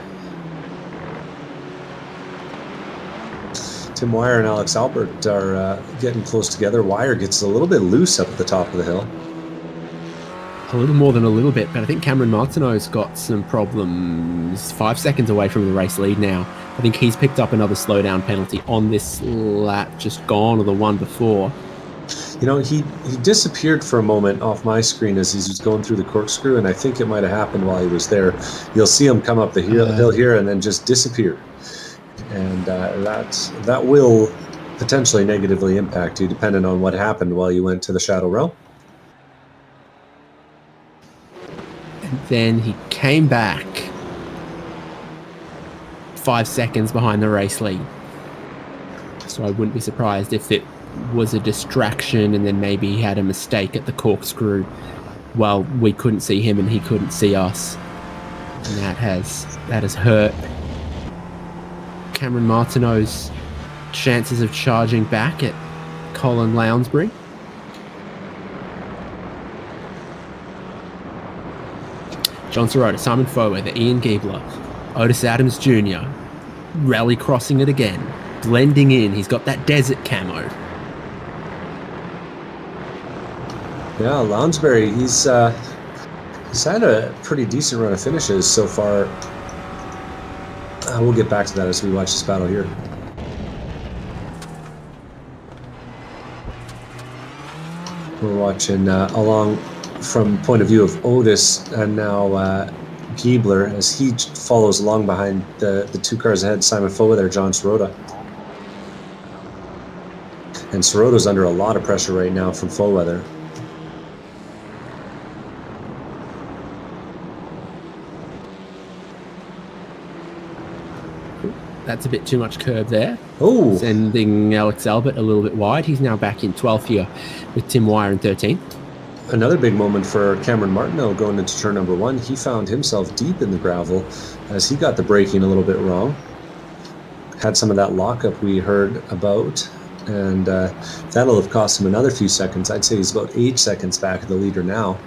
Tim Wire and Alex Albert are getting close together. Wire gets a little bit loose up at the top of the hill. A little more than a little bit, but I think Cameron Martineau's got some problems. 5 seconds away from the race lead now. I think he's picked up another slowdown penalty on this lap just gone, or the one before. You know, he disappeared for a moment off my screen as he was going through the corkscrew, and I think it might have happened while he was there. You'll see him come up the hill here and then just disappear. And that will potentially negatively impact you, depending on what happened while you went to the shadow row. And then he came back 5 seconds behind the race lead. So I wouldn't be surprised if it was a distraction and then maybe he had a mistake at the corkscrew while we couldn't see him and he couldn't see us. And that has hurt Cameron Martineau's chances of charging back at Colin Lounsbury. John Sirota, Simon Fower, Ian Giebler, Otis Adams Jr. Rally crossing it again, blending in. He's got that desert camo. Yeah, Lounsbury, he's had a pretty decent run of finishes so far. We'll get back to that as we watch this battle here. We're watching along from point of view of Otis and now Giebler as he follows along behind the two cars ahead, Simon Fowa there, John Sirota. And Sirota's under a lot of pressure right now from Fowa there. That's a bit too much curb there. Oh, Sending Alex Albert a little bit wide. He's now back in 12th here with Tim Wire in 13th. Another big moment for Cameron Martineau going into turn number 1. He found himself deep in the gravel as he got the braking a little bit wrong. Had some of that lockup we heard about, and that'll have cost him another few seconds. I'd say he's about 8 seconds back of the leader now.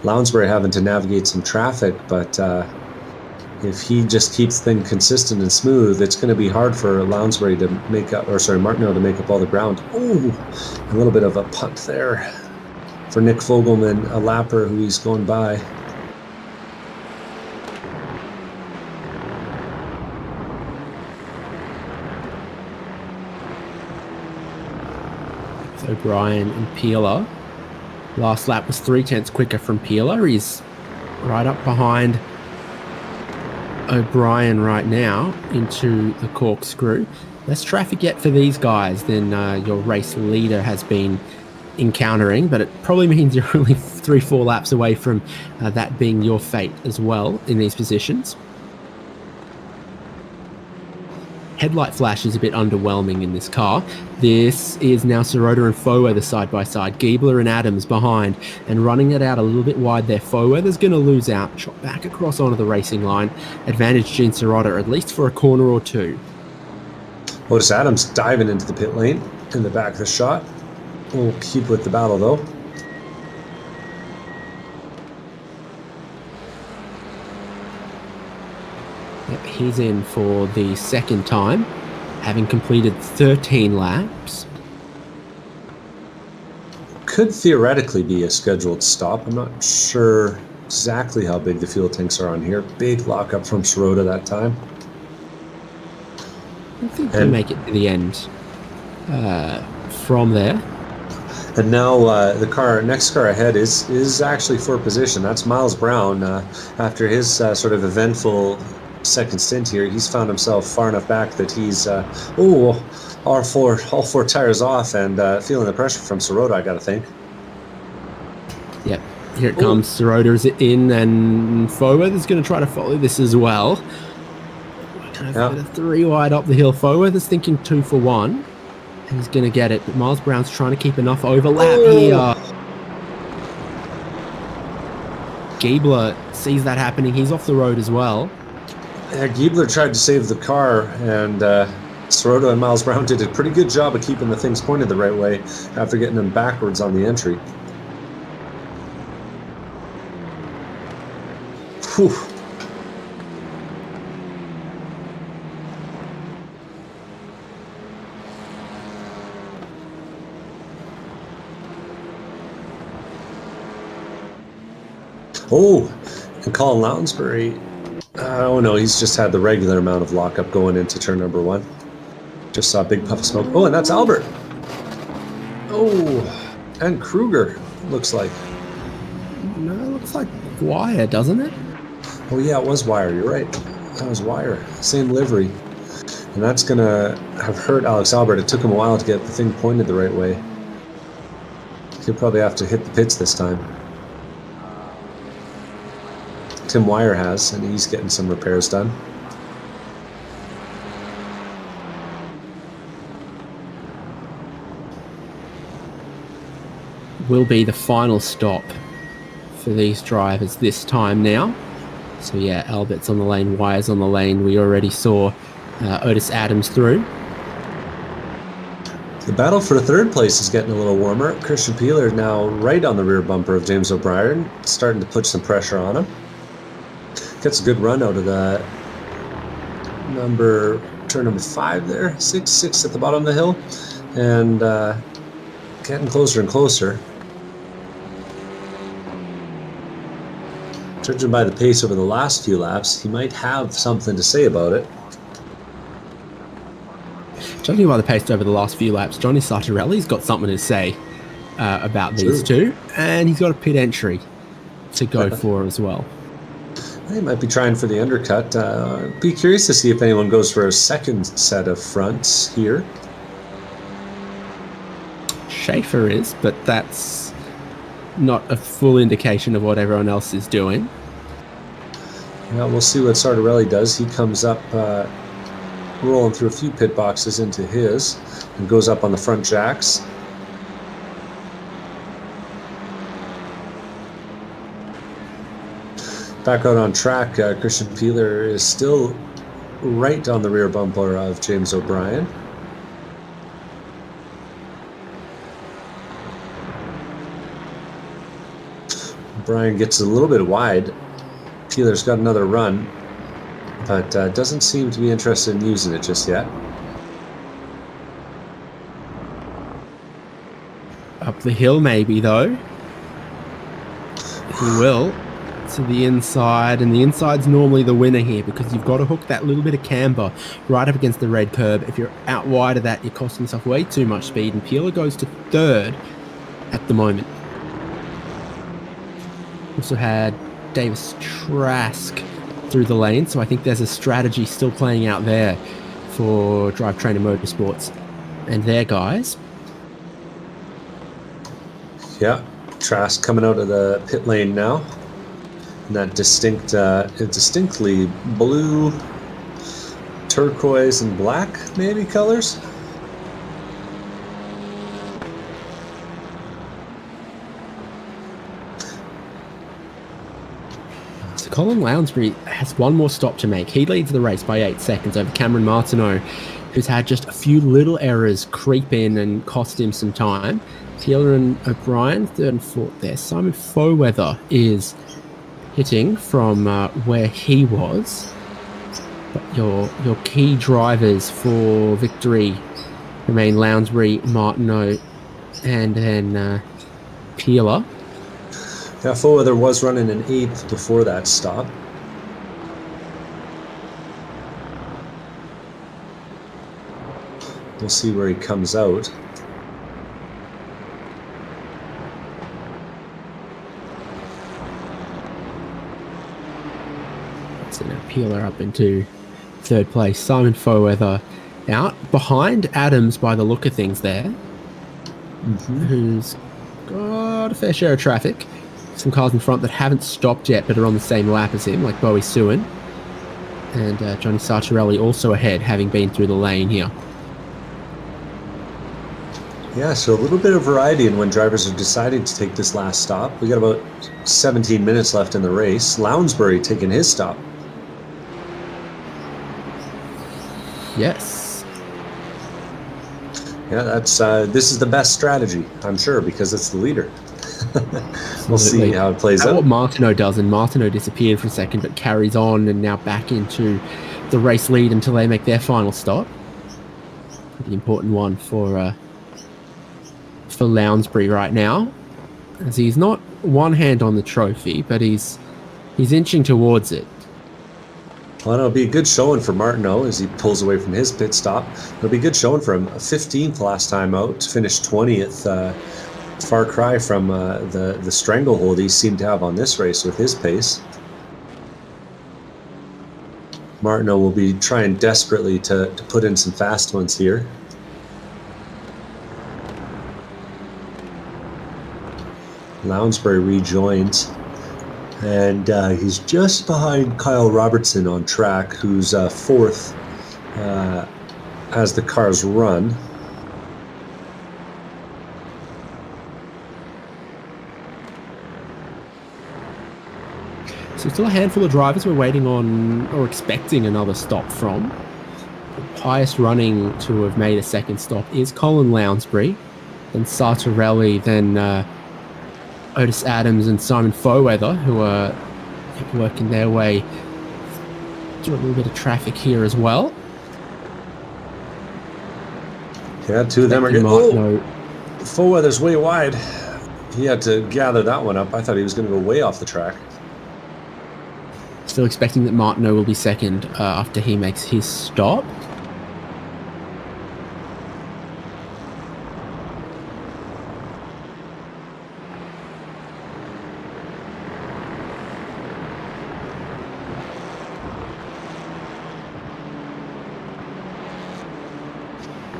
Lounsbury having to navigate some traffic, but if he just keeps things consistent and smooth, it's going to be hard for Lounsbury to make up, Martineau to make up all the ground. Oh, a little bit of a punt there for Nick Fogelman, a lapper who he's going by. So O'Brien and Peeler. Last lap was 0.3 quicker from Peeler. He's right up behind O'Brien right now into the corkscrew. Less traffic yet for these guys than your race leader has been encountering, but it probably means you're only 3-4 laps away from that being your fate as well in these positions. Headlight flash is a bit underwhelming in this car. This is now Sirota and Fowa, the side-by-side. Giebler and Adams behind and running it out a little bit wide there. Fowa is going to lose out, shot back across onto the racing line. Advantage Gene Sirota, at least for a corner or two. Otis Adams diving into the pit lane in the back of the shot. We'll keep with the battle though. Yep, he's in for the second time, having completed 13 laps. Could theoretically be a scheduled stop. I'm not sure exactly how big the fuel tanks are on here. Big lockup from Sirota that time. I think he'll make it to the end from there. And now the next car ahead is actually for position. That's Miles Brown. After his sort of eventful second stint here, he's found himself far enough back that he's all four tires off and feeling the pressure from Sirota, I gotta think. Yep, here it comes. Sirota's in, and Fowa is going to try to follow this as well. Kind of a 3 wide up the hill. Fowa is thinking 2 for 1. And he's going to get it, but Miles Brown's trying to keep enough overlap here. Giebler sees that happening. He's off the road as well. Yeah, Giebler tried to save the car, and Soroda and Miles Brown did a pretty good job of keeping the things pointed the right way after getting them backwards on the entry. Whew. Oh, and Colin Lounsbury. Oh no, he's just had the regular amount of lockup going into turn number 1. Just saw a big puff of smoke. Oh, and that's Albert. Oh, and Kruger, looks like. No, it looks like Wire, doesn't it? Oh yeah, it was Wire, you're right. That was Wire. Same livery. And that's going to have hurt Alex Albert. It took him a while to get the thing pointed the right way. He'll probably have to hit the pits this time. Tim Wire has, and he's getting some repairs done. Will be the final stop for these drivers this time now. So yeah, Albert's on the lane, Wire's on the lane. We already saw Otis Adams through. The battle for third place is getting a little warmer. Christian Peeler now right on the rear bumper of James O'Brien, starting to put some pressure on him. Gets a good run out of that turn number 5 there. 6 at the bottom of the hill. And getting closer and closer. Judging by the pace over the last few laps, he might have something to say about it. Judging by the pace over the last few laps, Johnny Sartorelli's got something to say about these two. And he's got a pit entry to go for as well. They might be trying for the undercut. Be curious to see if anyone goes for a second set of fronts here. Schaefer is, but that's not a full indication of what everyone else is doing. Well, we'll see what Sartorelli does. He comes up, rolling through a few pit boxes into his, and goes up on the front jacks. Back out on track, Christian Peeler is still right on the rear bumper of James O'Brien. O'Brien gets a little bit wide. Peeler's got another run, but doesn't seem to be interested in using it just yet. Up the hill maybe, though. He will. To the inside, and the inside's normally the winner here because you've got to hook that little bit of camber right up against the red curb. If you're out wide of that, you're costing yourself way too much speed, and Peeler goes to third at the moment. Also had Davis Trask through the lane, so I think there's a strategy still playing out there for Drivetrain and Motorsports and their guys. Yeah, Trask coming out of the pit lane now. And that distinctly blue, turquoise, and black, maybe, colors. So Colin Lounsbury has one more stop to make. He leads the race by 8 seconds over Cameron Martineau, who's had just a few little errors creep in and cost him some time. Peeler and O'Brien, 3rd and 4th there. Simon Foweather is hitting from where he was. But your key drivers for victory remain Lounsbury, Martineau, and then Peeler. Yeah, Foweather was running an 8th before that stop. We'll see where he comes out. So now Peeler up into 3rd place. Simon Foweather out behind Adams by the look of things there, who's got a fair share of traffic. Some cars in front that haven't stopped yet but are on the same lap as him, like Bowie Suin. And Johnny Sartorelli also ahead, having been through the lane here. Yeah, so a little bit of variety in when drivers are deciding to take this last stop. We got about 17 minutes left in the race. Lounsbury taking his stop. Yes. Yeah, that's this is the best strategy, I'm sure, because it's the leader. We'll see how it plays That's out. what Martineau does, and Martineau disappeared for a second, but carries on and now back into the race lead until they make their final stop. Pretty important one for Lounsbury right now, as he's not one hand on the trophy, but he's inching towards it. Well, it'll be a good showing for Martineau as he pulls away from his pit stop. It'll be a good showing for him. 15th last time out, finished 20th. Far cry from the stranglehold he seemed to have on this race with his pace. Martineau will be trying desperately to put in some fast ones here. Lounsbury rejoins, and he's just behind Kyle Robertson on track, who's fourth as the cars run. So still a handful of drivers we're waiting on or expecting another stop from. The highest running to have made a second stop is Colin Lounsbury, then Sartorelli, then Otis Adams and Simon Foweather, who are working their way through a little bit of traffic here as well. Yeah, two of them are getting... Oh, Foweather's way wide. He had to gather that one up. I thought he was going to go way off the track. Still expecting that Martineau will be second after he makes his stop.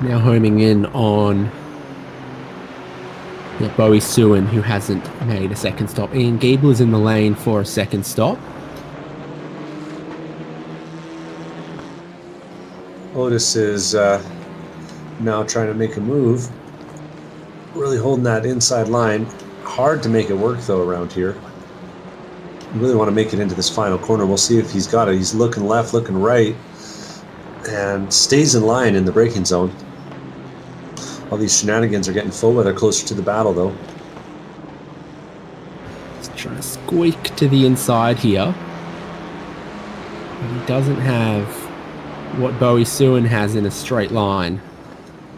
Now homing in on Bowie Suin, who hasn't made a second stop. Ian Giebler's in the lane for a second stop. Otis is now trying to make a move. Really holding that inside line. Hard to make it work, though, around here. You really want to make it into this final corner. We'll see if he's got it. He's looking left, looking right, and stays in line in the braking zone. All these shenanigans are getting Foweather closer to the battle, though. He's trying to squeak to the inside here. But he doesn't have what Bowie Suin has in a straight line,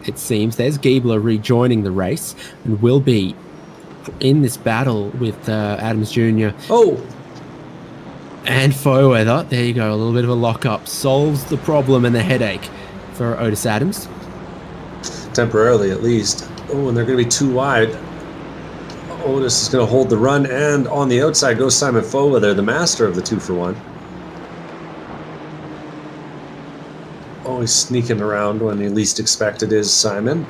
it seems. There's Giebler rejoining the race and will be in this battle with Adams Jr. Oh! And Foweather. There you go, a little bit of a lock-up. Solves the problem and the headache for Otis Adams. Temporarily, at least. Oh, and they're going to be too wide. Otis is going to hold the run, and on the outside goes Simon Foweather, the master of the 2-for-1. Always sneaking around when you least expect it is Simon.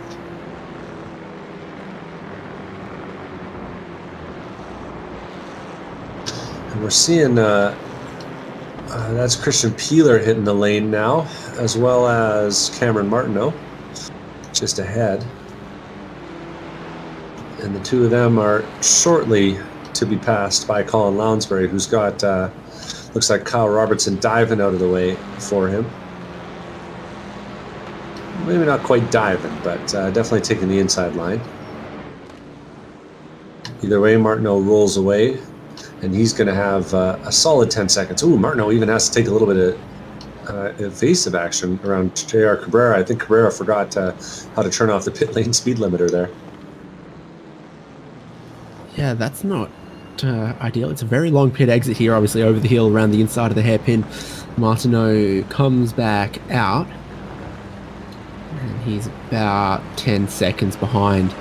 And we're seeing that's Christian Peeler hitting the lane now, as well as Cameron Martineau, just ahead. And the two of them are shortly to be passed by Colin Lounsbury, who's got, looks like Kyle Robertson diving out of the way for him. Maybe not quite diving, but definitely taking the inside line. Either way, Martineau rolls away, and he's going to have a solid 10 seconds. Ooh, Martineau even has to take a little bit of evasive action around J.R. Cabrera. I think Cabrera forgot how to turn off the pit lane speed limiter there. Yeah, that's not ideal. It's a very long pit exit here, obviously over the hill around the inside of the hairpin. Martineau comes back out. And he's about 10 seconds behind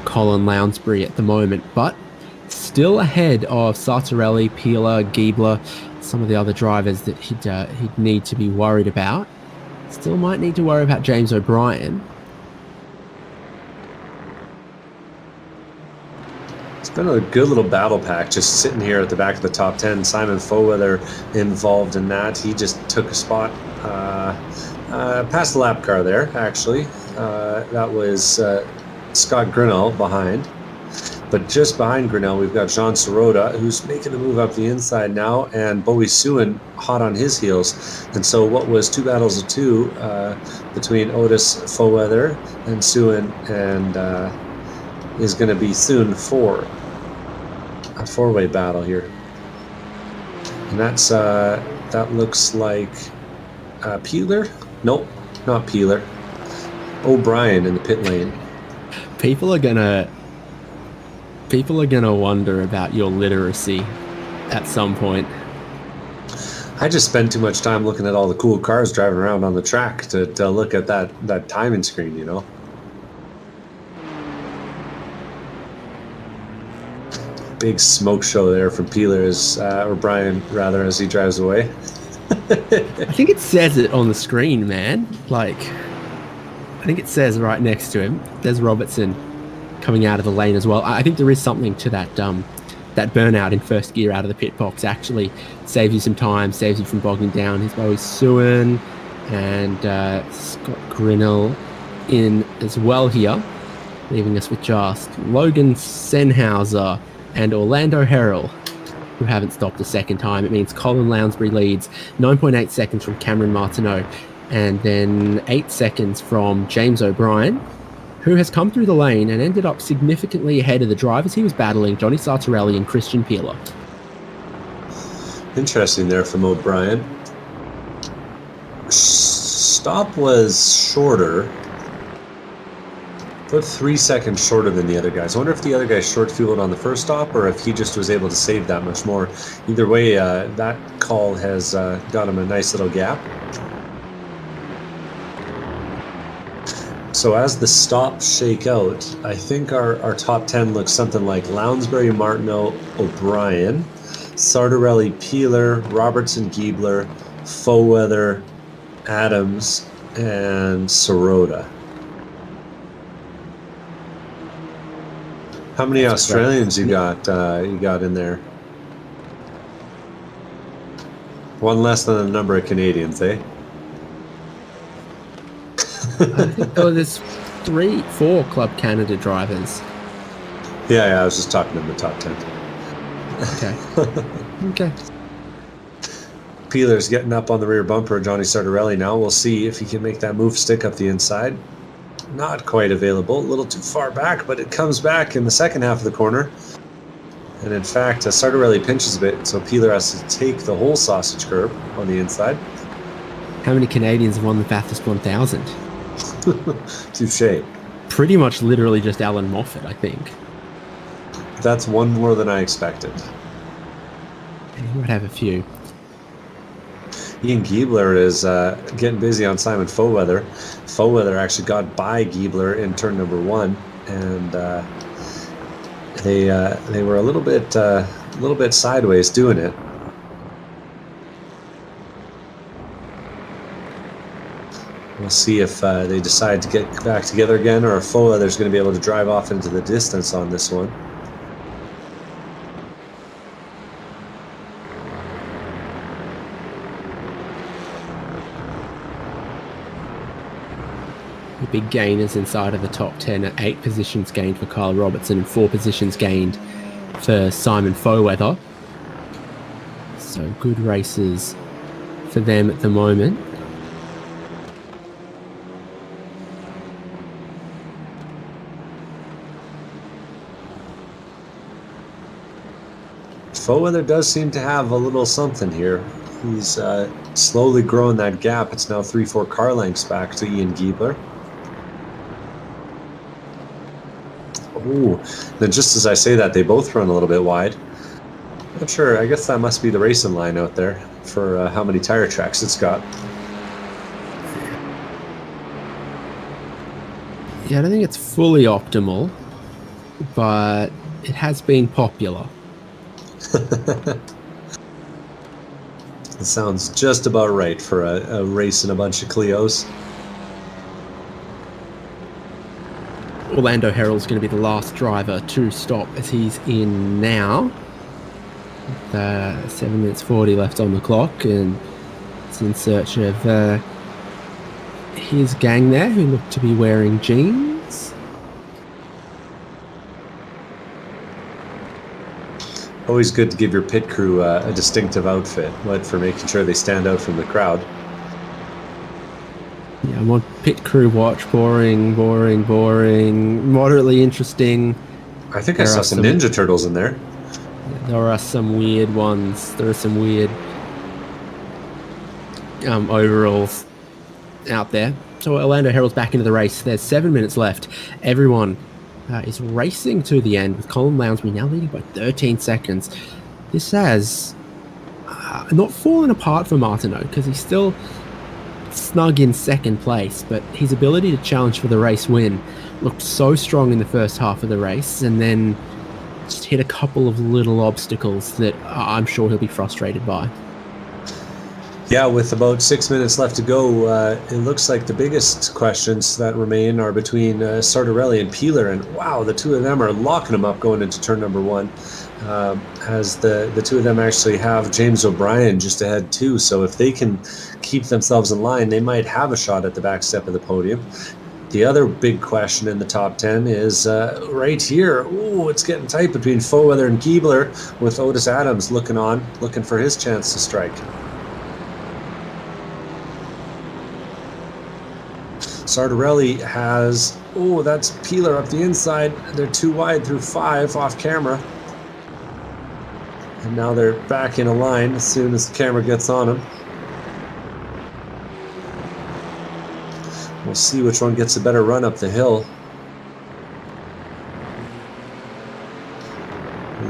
Colin Lounsbury at the moment, but still ahead of Sartorelli, Peeler, Giebler, some of the other drivers that he'd need to be worried about. Still might need to worry about James O'Brien. It's been a good little battle pack just sitting here at the back of the top 10. Simon Foweather involved in that. He just took a spot past the lap car there, actually. That was Scott Grinnell behind. But just behind Grinnell, we've got Jean Sirota, who's making the move up the inside now, and Bowie Suin hot on his heels. And so what was 2 battles of 2 between Otis Foweather and Suin, and is going to be soon 4. A 4-way battle here. And that's that looks like Peeler? Nope, not Peeler. O'Brien in the pit lane. People are gonna wonder about your literacy at some point. I just spend too much time looking at all the cool cars driving around on the track to look at that timing screen, you know. Big smoke show there from Peeler, or Brian rather, as he drives away. I think it says it on the screen, man. Like, I think it says right next to him. There's Robertson coming out of the lane as well. I think there is something to that that burnout in first gear out of the pit box. Actually saves you some time, saves you from bogging down. Here's Bowie Suin and Scott Grinnell in as well here, leaving us with just Logan Senhauser and Orlando Harrell, who haven't stopped a second time. It means Colin Lounsbury leads 9.8 seconds from Cameron Martineau, and then 8 seconds from James O'Brien, who has come through the lane and ended up significantly ahead of the drivers he was battling, Johnny Sartorelli and Christian Peeler. Interesting there from O'Brien. Stop was shorter, about 3 seconds shorter than the other guys. I wonder if the other guy short-fueled on the first stop or if he just was able to save that much more. Either way, that call has got him a nice little gap. So as the stops shake out, I think our top 10 looks something like Lounsbury, Martineau, O'Brien, Sartorelli, Peeler, Robertson, Giebler, Foweather, Adams, and Sirota. How many Australians you got in there? One less than the number of Canadians, eh? I think there's 4 Club Canada drivers. Yeah, I was just talking in the top 10. Okay. Peeler's getting up on the rear bumper of Johnny Sartorelli now. We'll see if he can make that move stick up the inside. Not quite available, a little too far back, but it comes back in the second half of the corner. And in fact, Sartorelli pinches a bit, so Peeler has to take the whole sausage curb on the inside. How many Canadians have won the Bathurst 1000? Touche. Pretty much literally just Alan Moffat, I think. That's one more than I expected. He would have a few. Ian Giebler is getting busy on Simon Foweather. Foweather actually got by Giebler in turn number 1, and they were a little bit sideways doing it. We'll see if they decide to get back together again, or if Foweather's going to be able to drive off into the distance on this one. The big gainers inside of the top 10 are 8 positions gained for Kyle Robertson and 4 positions gained for Simon Foweather. So good races for them at the moment. Foweather does seem to have a little something here. He's slowly growing that gap. It's now 3-4 car lengths back to Ian Giebler. Ooh, then just as I say that, they both run a little bit wide. Not sure, I guess that must be the racing line out there for how many tire tracks it's got. Yeah, I don't think it's fully optimal, but it has been popular. It sounds just about right for a race in a bunch of Clios. Orlando Harrell's going to be the last driver to stop as he's in now. 7 minutes 40 left on the clock, and it's in search of his gang there, who look to be wearing jeans. Always good to give your pit crew a distinctive outfit, for making sure they stand out from the crowd. Yeah, I'm on pit crew watch. Boring, boring, boring. Moderately interesting. I think I saw some Ninja Turtles in there. There are some weird ones. There are some weird overalls out there. So Orlando Herald's back into the race. There's 7 minutes left. Everyone is racing to the end with Colin Lounsbury now leading by 13 seconds. This has not fallen apart for Martineau because he's still snug in second place, but his ability to challenge for the race win looked so strong in the first half of the race, and then just hit a couple of little obstacles that I'm sure he'll be frustrated by. Yeah, with about 6 minutes left to go, it looks like the biggest questions that remain are between Sartorelli and Peeler, and wow, the two of them are locking them up going into turn number one, as the two of them actually have James O'Brien just ahead too, so if they can keep themselves in line, they might have a shot at the back step of the podium. The other big question in the top 10 is right here. Ooh, it's getting tight between Foweather and Giebler, with Otis Adams looking for his chance to strike. Sartorelli has, that's Peeler up the inside. They're too wide through 5 off camera. And now they're back in a line as soon as the camera gets on them. We'll see which one gets a better run up the hill.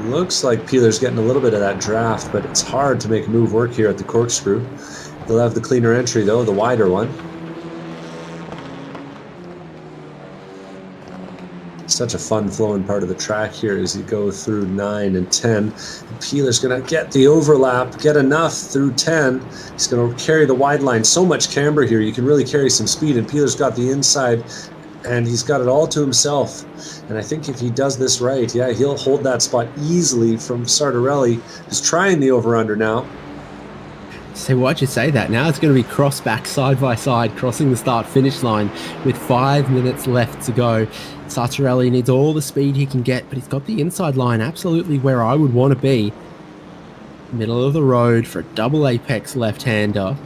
Looks like Peeler's getting a little bit of that draft, but it's hard to make a move work here at the corkscrew. They'll have the cleaner entry though, the wider one. Such a fun flowing part of the track here as you go through 9 and 10. And Peeler's going to get the overlap, get enough through 10. He's going to carry the wide line. So much camber here, you can really carry some speed, and Peeler's got the inside, and he's got it all to himself. And I think if he does this right, yeah, he'll hold that spot easily from Sartorelli, who's trying the over-under now. So why'd you say that? Now it's going to be cross back side by side, crossing the start-finish line with 5 minutes left to go. Sartorelli needs all the speed he can get, but he's got the inside line absolutely where I would want to be. Middle of the road for a double apex left-hander.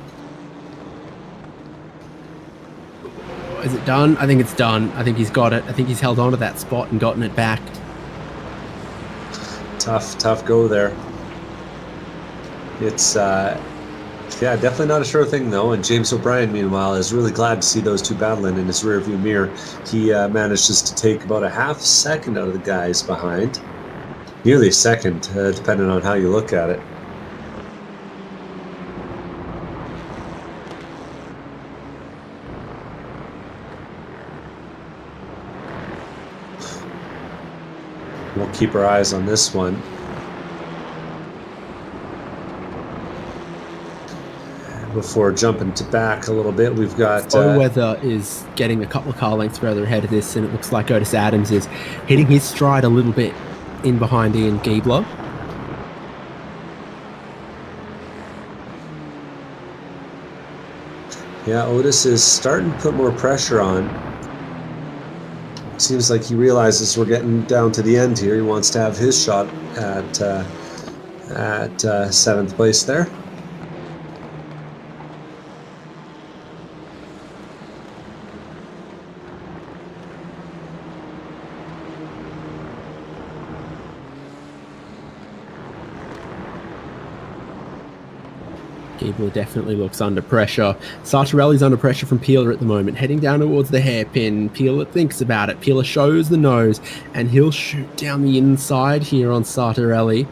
Is it done? I think it's done. I think he's got it. I think he's held on to that spot and gotten it back. Tough go there. It's yeah, definitely not a sure thing though. And James O'Brien, meanwhile, is really glad to see those two battling in his rearview mirror. He manages to take about a half second out of the guys behind, nearly a second, depending on how you look at it. We'll keep our eyes on this one. Before jumping to back a little bit, we've got Foweather is getting a couple of car lengths further ahead of this, and it looks like Otis Adams is hitting his stride a little bit in behind Ian Giebler. Yeah, Otis is starting to put more pressure on. Seems like he realizes we're getting down to the end here. He wants to have his shot at 7th place there. Giebler definitely looks under pressure. Sartorelli's under pressure from Peeler at the moment, heading down towards the hairpin. Peeler thinks about it. Peeler shows the nose, and he'll shoot down the inside here on Sartorelli.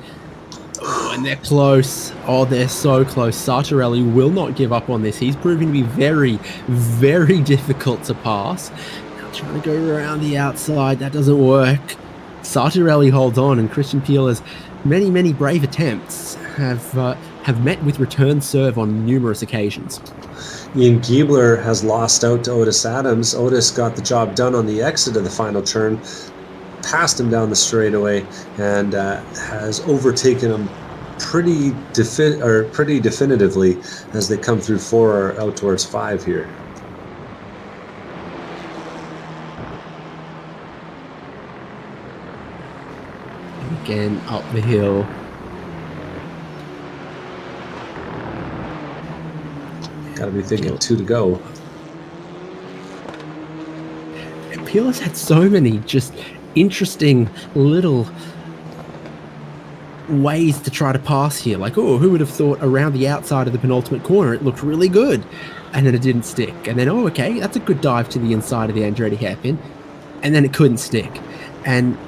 Oh, and they're close. Oh, they're so close. Sartorelli will not give up on this. He's proving to be very, very difficult to pass. Now trying to go around the outside. That doesn't work. Sartorelli holds on, and Christian Peeler's many, many brave attempts have met with return serve on numerous occasions. Ian Giebler has lost out to Otis Adams. Otis got the job done on the exit of the final turn, passed him down the straightaway, and has overtaken him pretty definitively as they come through 4 out towards 5 here. Again, up the hill. Got to be thinking 2 to go. Pila's had so many just interesting little ways to try to pass here. Like, oh, who would have thought around the outside of the penultimate corner it looked really good, and then it didn't stick. And then, oh, okay, that's a good dive to the inside of the Andretti hairpin, and then it couldn't stick. And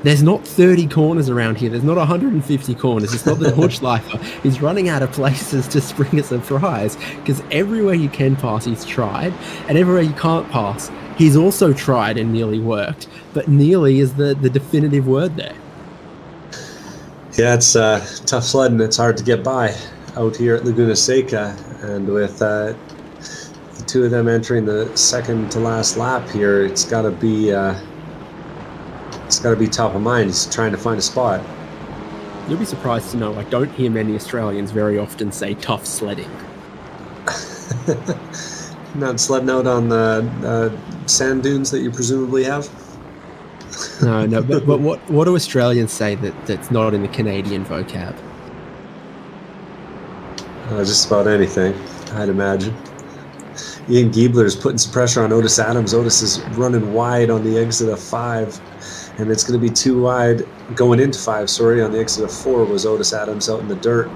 there's not 30 corners around here. There's not 150 corners. It's not the Nordschleifer. He's running out of places to spring a surprise, because everywhere you can pass, he's tried, and everywhere you can't pass, he's also tried and nearly worked. But nearly is the definitive word there. Yeah, it's tough sledding. It's hard to get by out here at Laguna Seca, and with the 2 of them entering the second to last lap here, it's got to be top of mind. He's trying to find a spot. You'll be surprised to know I don't hear many Australians very often say tough sledding. Not sledding out on the sand dunes that you presumably have? No, but what do Australians say that's not in the Canadian vocab? Just about anything, I'd imagine. Ian Giebler's putting some pressure on Otis Adams. Otis is running wide on the exit of 5, and it's going to be too wide going into 5. On the exit of 4 was Otis Adams out in the dirt.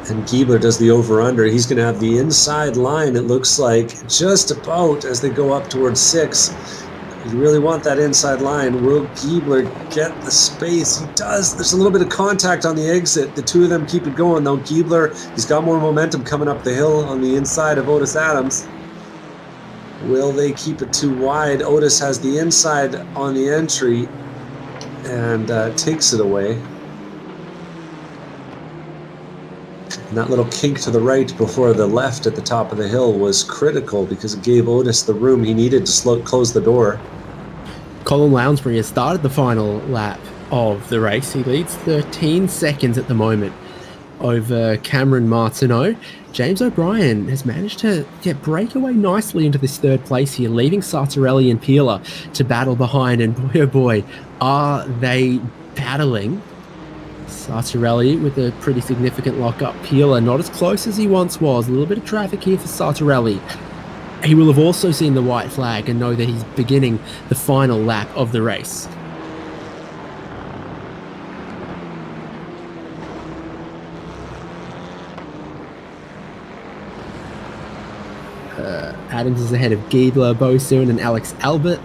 And Giebler does the over-under. He's going to have the inside line, it looks like, just about as they go up towards 6. You really want that inside line. Will Giebler get the space? He does. There's a little bit of contact on the exit. The 2 of them keep it going, though. Giebler, he's got more momentum coming up the hill on the inside of Otis Adams. Will they keep it too wide? Otis has the inside on the entry and takes it away. And that little kink to the right before the left at the top of the hill was critical, because it gave Otis the room he needed to close the door. Colin Lounsbury has started the final lap of the race. He leads 13 seconds at the moment over Cameron Martineau. James O'Brien has managed to break away nicely into this 3rd place here, leaving Sartorelli and Pila to battle behind. And boy, oh boy, are they battling. Sartorelli with a pretty significant lock-up. Pila not as close as he once was. A little bit of traffic here for Sartorelli. He will have also seen the white flag and know that he's beginning the final lap of the race. Adams is ahead of Giebler, Bosoon, and Alex Albert.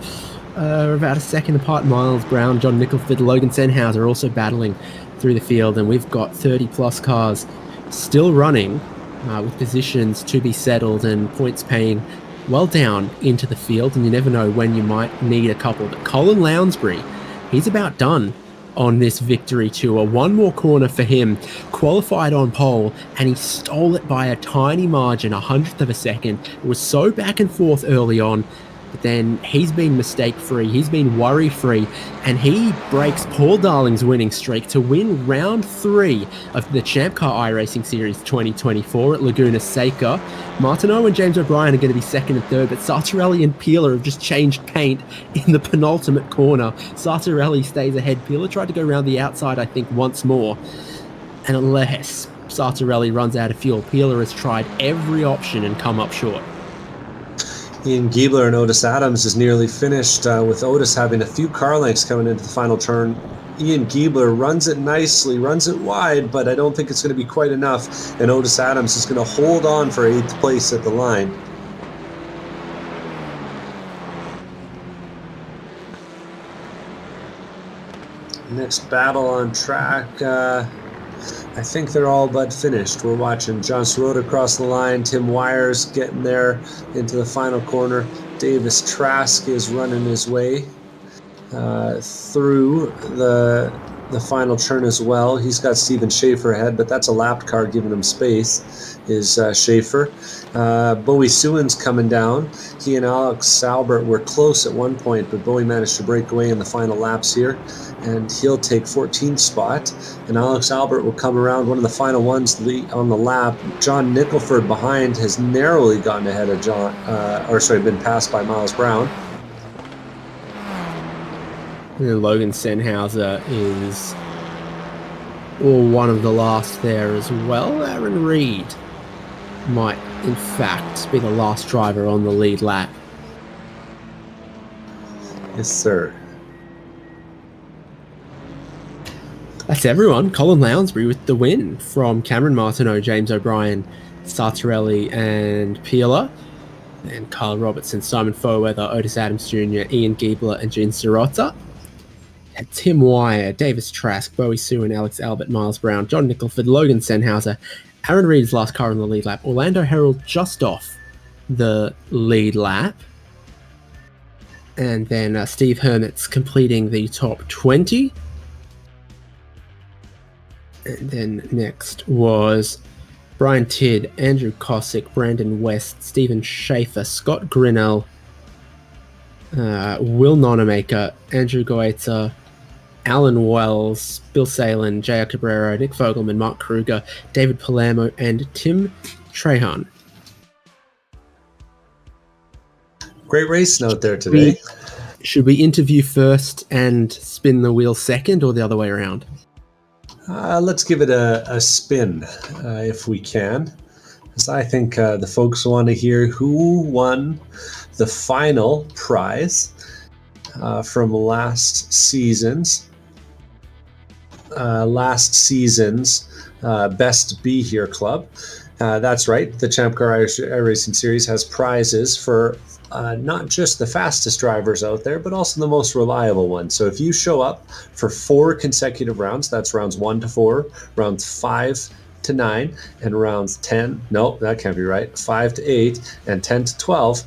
About a second apart. Miles Brown, John Nicholford, Logan Senhauser are also battling through the field, and we've got 30-plus cars still running with positions to be settled and points paying well down into the field, and you never know when you might need a couple. But Colin Lounsbury, he's about done on this victory tour. One more corner for him, qualified on pole, and he stole it by a tiny margin, 100th of a second. It was so back and forth early on, but then he's been mistake-free, he's been worry-free, and he breaks Paul Darling's winning streak to win round 3 of the ChampCar iRacing Series 2024 at Laguna Seca. Martineau and James O'Brien are going to be 2nd and 3rd, but Sartorelli and Pila have just changed paint in the penultimate corner. Sartorelli stays ahead. Pila tried to go around the outside, I think, once more, and unless Sartorelli runs out of fuel, Pila has tried every option and come up short. Ian Giebler and Otis Adams is nearly finished, with Otis having a few car lengths coming into the final turn. Ian Giebler runs it nicely, runs it wide, but I don't think it's going to be quite enough, and Otis Adams is going to hold on for 8th place at the line. Next battle on track, I think they're all but finished. We're watching John Sirota cross the line, Tim Wires getting there into the final corner. Davis Trask is running his way through the final turn as well. He's got Steven Schaefer ahead, but that's a lapped car giving him space, is Schaefer. Bowie Suin's coming down. He and Alex Albert were close at one point, but Bowie managed to break away in the final laps here, and he'll take 14th spot. And Alex Albert will come around one of the final ones on the lap. John Nicholford behind has narrowly gotten ahead of been passed by Miles Brown. Logan Senhauser is or one of the last there as well. Aaron Reed might, in fact, be the last driver on the lead lap. Yes, sir. That's everyone. Colin Lounsbury with the win from Cameron Martineau, James O'Brien, Sartorelli, and Peeler. And Kyle Robertson, Simon Foweather, Otis Adams Jr., Ian Giebler, and Gene Sirota. And Tim Wire, Davis Trask, Bowie Sue, and Alex Albert, Miles Brown, John Nicholford, Logan Sennhauser, Aaron Reed's last car on the lead lap, Orlando Herald just off the lead lap. And then Steve Hermit's completing the top 20. And then next was Brian Tidd, Andrew Cosick, Brandon West, Stephen Schaefer, Scott Grinnell, Will Nonamaker, Andrew Goetzer, Alan Wells, Bill Salen, J.R. Cabrera, Nick Fogelman, Mark Kruger, David Palermo, and Tim Trahan. Great race note there today. Should we interview first and spin the wheel second, or the other way around? Let's give it a spin if we can, because I think the folks want to hear who won the final prize from last season's Best Be Here Club. That's right. The ChampCar iRacing Series has prizes for not just the fastest drivers out there, but also the most reliable ones. So if you show up for 4 consecutive rounds, that's rounds 1 to 4, rounds 5 to 9, and rounds 10, no, that can't be right, 5 to 8, and 10 to 12,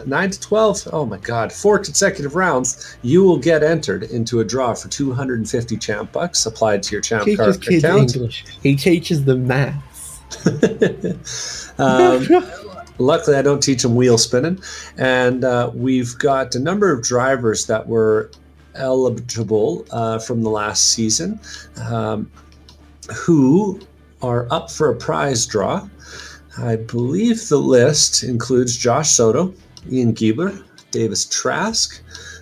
9 to 12, oh my God, 4 consecutive rounds, you will get entered into a draw for 250 champ bucks applied to your ChampCar account. English. He teaches them maths. Luckily, I don't teach them wheel spinning. And we've got a number of drivers that were eligible from the last season who are up for a prize draw. I believe the list includes Josh Soto, Ian Giebler, Davis Trask,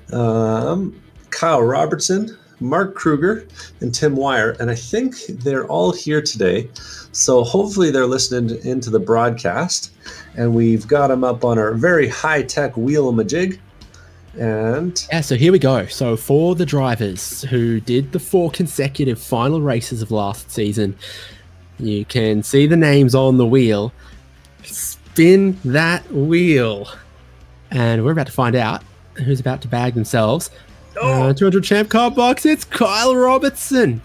Kyle Robertson, Mark Kruger, and Tim Wire. And I think they're all here today. So hopefully they're listening into the broadcast. And we've got them up on our very high-tech wheel-a-majig. And yeah, so here we go. So for the drivers who did the 4 consecutive final races of last season, you can see the names on the wheel. Spin that wheel. And we're about to find out who's about to bag themselves 200 ChampCar box. It's Kyle Robertson.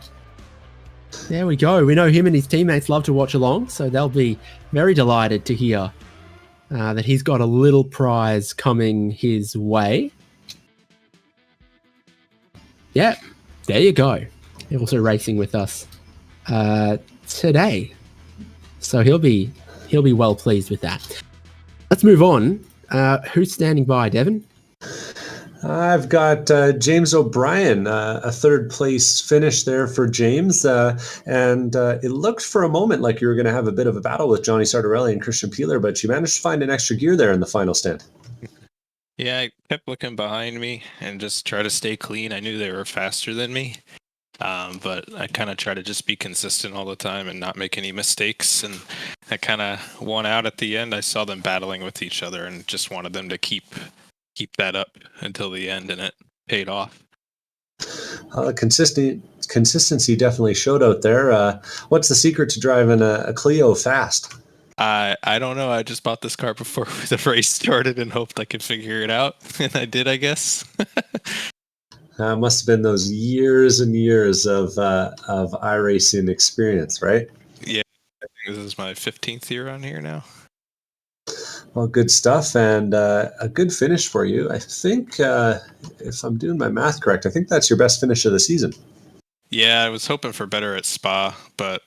There we go. We know him and his teammates love to watch along, so they'll be very delighted to hear that he's got a little prize coming his way. Yeah, there you go. He's also racing with us today, so he'll be well pleased with that. Let's move on. Who's standing by, Devon? I've got James O'Brien, a 3rd place finish there for James. And it looked for a moment like you were going to have a bit of a battle with Johnny Sartorelli and Christian Peeler, but you managed to find an extra gear there in the final stint. Yeah, I kept looking behind me and just try to stay clean. I knew they were faster than me, but I kind of try to just be consistent all the time and not make any mistakes. And I kind of won out at the end. I saw them battling with each other and just wanted them to keep that up until the end, and it paid off. Consistency definitely showed out there. What's the secret to driving a Clio fast? I don't know. I just bought this car before the race started and hoped I could figure it out, and I did, I guess. Must have been those years and years of iRacing experience, right? Yeah, I think this is my 15th year on here now. Well, good stuff, and a good finish for you. I think, if I'm doing my math correct, I think that's your best finish of the season. Yeah, I was hoping for better at Spa, but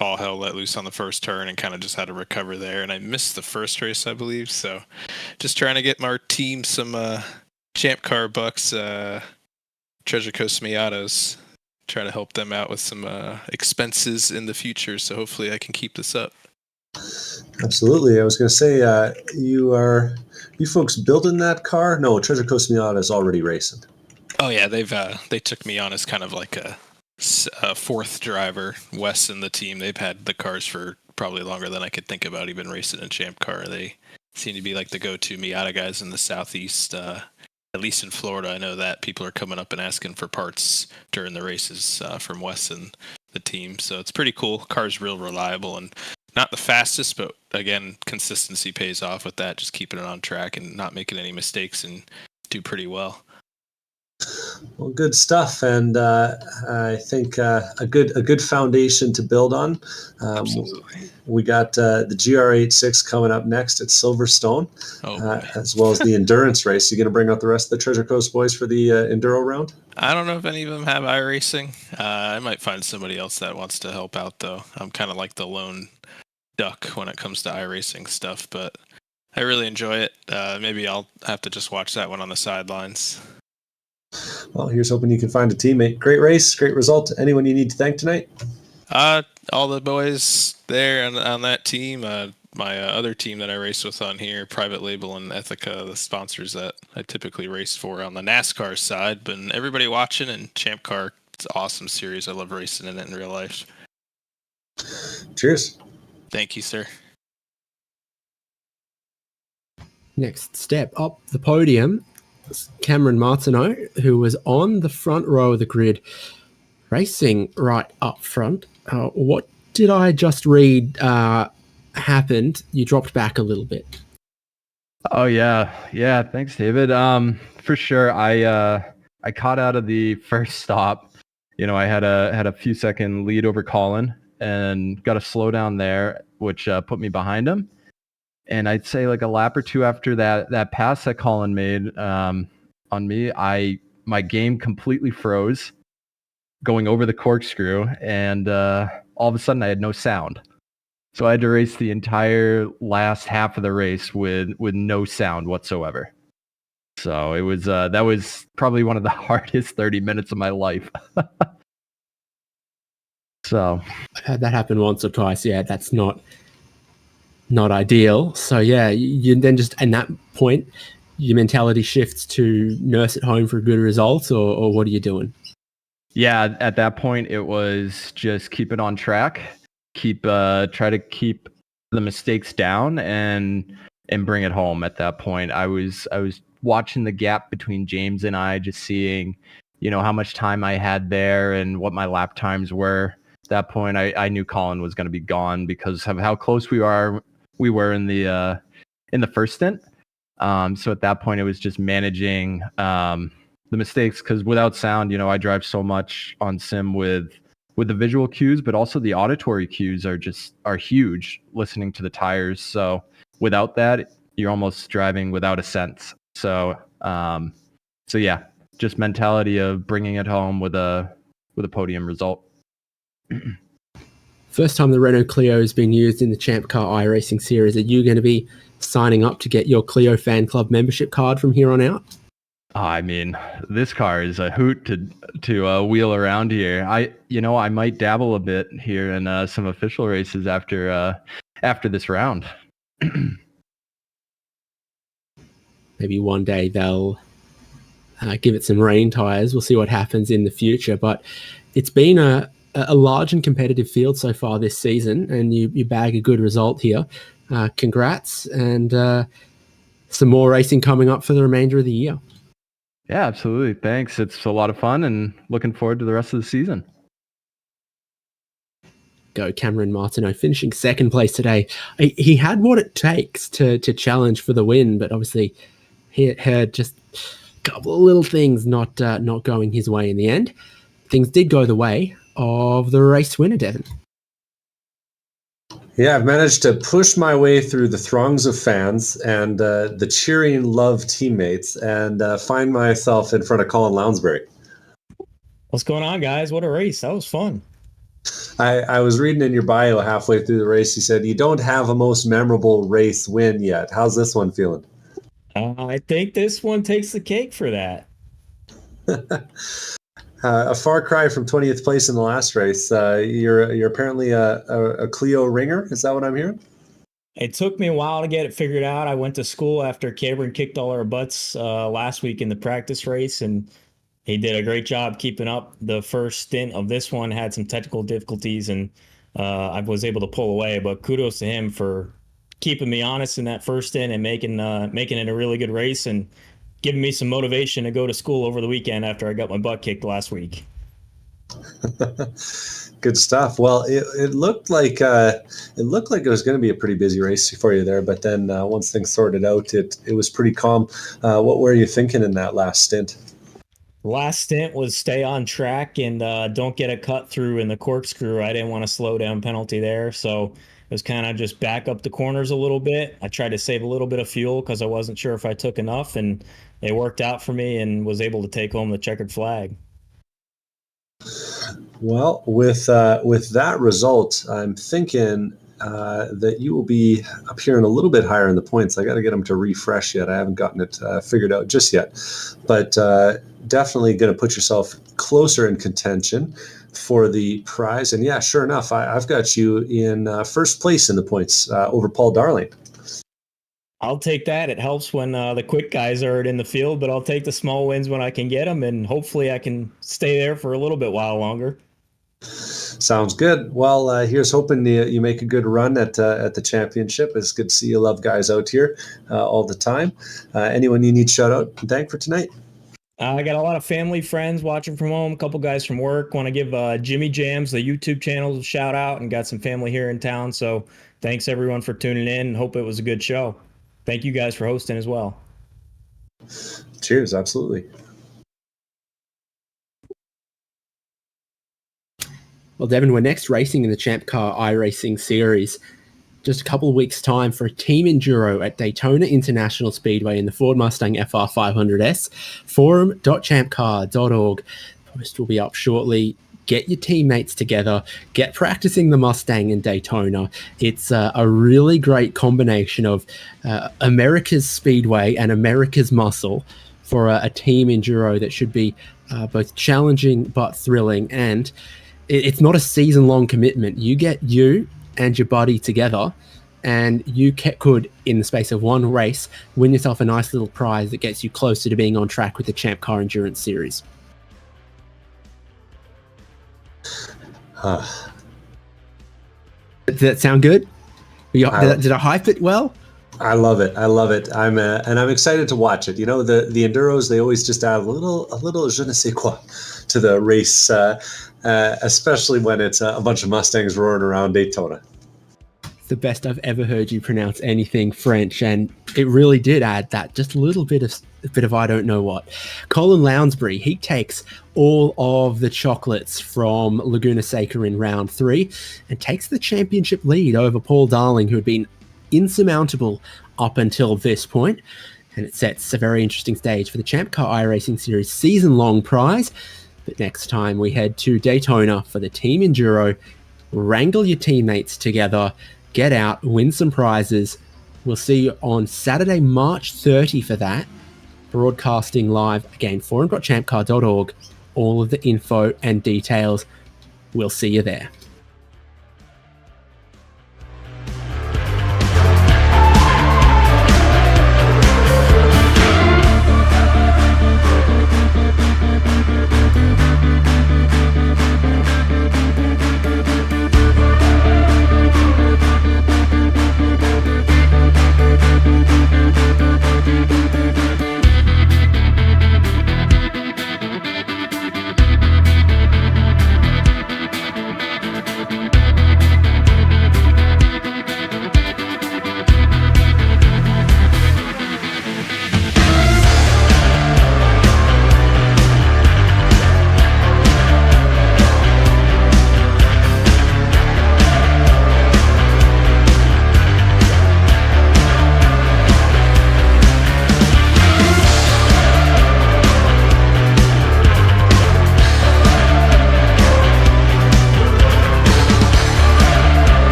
all hell let loose on the first turn and kind of just had to recover there. And I missed the first race, I believe. So just trying to get my team some ChampCar bucks, Treasure Coast Miatas, try to help them out with some expenses in the future. So hopefully I can keep this up. Absolutely. I was going to say, you folks building that car? No, Treasure Coast Miata is already racing. Oh yeah, they took me on as kind of like a fourth driver, Wes and the team. They've had the cars for probably longer than I could think about even racing in ChampCar. They seem to be like the go-to Miata guys in the Southeast. At least in Florida, I know that people are coming up and asking for parts during the races from Wes and the team. So it's pretty cool. Car's real reliable and not the fastest, but again, consistency pays off with that. Just keeping it on track and not making any mistakes and do pretty well. Well, good stuff, and I think a good foundation to build on. Absolutely. We got the GR86 coming up next at Silverstone, as well as the endurance race. You going to bring out the rest of the Treasure Coast boys for the enduro round? I don't know if any of them have iRacing. I might find somebody else that wants to help out, though. I'm kind of like the lone duck when it comes to iRacing stuff, but I really enjoy it. Maybe I'll have to just watch that one on the sidelines. Well, here's hoping you can find a teammate. Great race, great result. Anyone you need to thank tonight? All the boys there on that team. My other team that I race with on here, Private Label and Ethica, the sponsors that I typically race for on the NASCAR side. But everybody watching, and ChampCar, it's an awesome series. I love racing in it in real life. Cheers. Thank you, sir. Next step up the podium, Cameron Martineau, who was on the front row of the grid, racing right up front. What did I just read happened? You dropped back a little bit. Oh yeah. Thanks, David. For sure. I caught out of the first stop. I had a few second lead over Colin and got a slow down there, which put me behind him. And I'd say like a lap or two after that pass that Colin made on me, my game completely froze going over the corkscrew, and all of a sudden I had no sound. So I had to race the entire last half of the race with no sound whatsoever. So it was that was probably one of the hardest 30 minutes of my life. So I've had that happen once or twice. Yeah, that's not ideal. So yeah, you then just at that point, your mentality shifts to nurse at home for a good result, or what are you doing? Yeah, at that point it was just keep it on track, try to keep the mistakes down and bring it home. At that point, I was watching the gap between James and I, just seeing, how much time I had there and what my lap times were. At that point, I knew Colin was going to be gone because of how close we were in the first stint. So at that point, it was just managing the mistakes, because without sound, I drive so much on sim with the visual cues, but also the auditory cues are huge, listening to the tires. So without that, you're almost driving without a sense. So yeah, just mentality of bringing it home with a podium result. First time the Renault Clio has been used in the ChampCar iRacing series. Are you going to be signing up to get your Clio fan club membership card from here on out? I mean, this car is a hoot to wheel around here. I might dabble a bit here in some official races after this round. Maybe one day they'll give it some rain tires. We'll see what happens in the future. But it's been a large and competitive field so far this season, and you bag a good result here. Congrats, and some more racing coming up for the remainder of the year. Yeah, absolutely. Thanks. It's a lot of fun, and looking forward to the rest of the season. Go Cameron Martineau, finishing second place today. He had what it takes to challenge for the win, but obviously he had just a couple of little things not going his way in the end. Things did go the way of the race winner, Devin. Yeah, I've managed to push my way through the throngs of fans and the cheering love teammates and find myself in front of Colin Lounsbury. What's going on, guys? What a race. That was fun. I was reading in your bio halfway through the race, you said you don't have a most memorable race win yet. How's this one feeling? I think this one takes the cake for that. A far cry from 20th place in the last race. You're apparently a Clio ringer. Is that what I'm hearing? It took me a while to get it figured out. I went to school after Cameron kicked all our butts last week in the practice race, and He did a great job keeping up. The first stint of this one had some technical difficulties, and I was able to pull away. But kudos to him for keeping me honest in that first stint and making it a really good race and giving me some motivation to go to school over the weekend after I got my butt kicked last week. Good stuff. Well, it looked like it was going to be a pretty busy race for you there, but then once things sorted out, it was pretty calm. What were you thinking in that last stint? Last stint was stay on track and don't get a cut through in the corkscrew. I didn't want to slow down penalty there, so it was kind of just back up the corners a little bit. I tried to save a little bit of fuel because I wasn't sure if I took enough, and it worked out for me and was able to take home the checkered flag. Well, with that result, I'm thinking that you will be appearing a little bit higher in the points. I got to get them to refresh yet. I haven't gotten it figured out just yet, but definitely going to put yourself closer in contention for the prize. And yeah, sure enough, I've got you in first place in the points over Paul Darling. I'll take that. It helps when the quick guys are in the field, but I'll take the small wins when I can get them, and hopefully I can stay there for a little bit while longer. Sounds good. Well, here's hoping you make a good run at the championship. It's good to see you love guys out here all the time. Anyone you need shout out and thank for tonight? I got a lot of family friends watching from home, a couple guys from work. Want to give Jimmy Jams, the YouTube channel, a shout out, and got some family here in town. So thanks everyone for tuning in. Hope it was a good show. Thank you guys for hosting as well. Cheers. Absolutely. Well, Devin, we're next racing in the ChampCar iRacing series. Just a couple of weeks' time for a team enduro at Daytona International Speedway in the Ford Mustang FR500S. Forum.champcar.org. Post will be up shortly. Get your teammates together. Get practicing the Mustang in Daytona. It's a really great combination of America's speedway and America's muscle for a team enduro that should be both challenging but thrilling. And it's not a season-long commitment. You get you and your buddy together, and you could, in the space of one race, win yourself a nice little prize that gets you closer to being on track with the ChampCar Endurance Series. Did that sound good? Did I hype it well? I love it. I'm excited to watch it. You know, the enduros, they always just add a little je ne sais quoi to the race, especially when it's a bunch of Mustangs roaring around Daytona. The best I've ever heard you pronounce anything French, and it really did add that just a little bit of I don't know what. Colin Lounsbury, he takes all of the chocolates from Laguna Seca in round 3 and takes the championship lead over Paul Darling, who had been insurmountable up until this point, and it sets a very interesting stage for the ChampCar iRacing Series season-long prize. But next time we head to Daytona for the team enduro, wrangle your teammates together, get out, win some prizes. We'll see you on Saturday, March 30 for that. Broadcasting live, again, forum.champcar.org. All of the info and details. We'll see you there.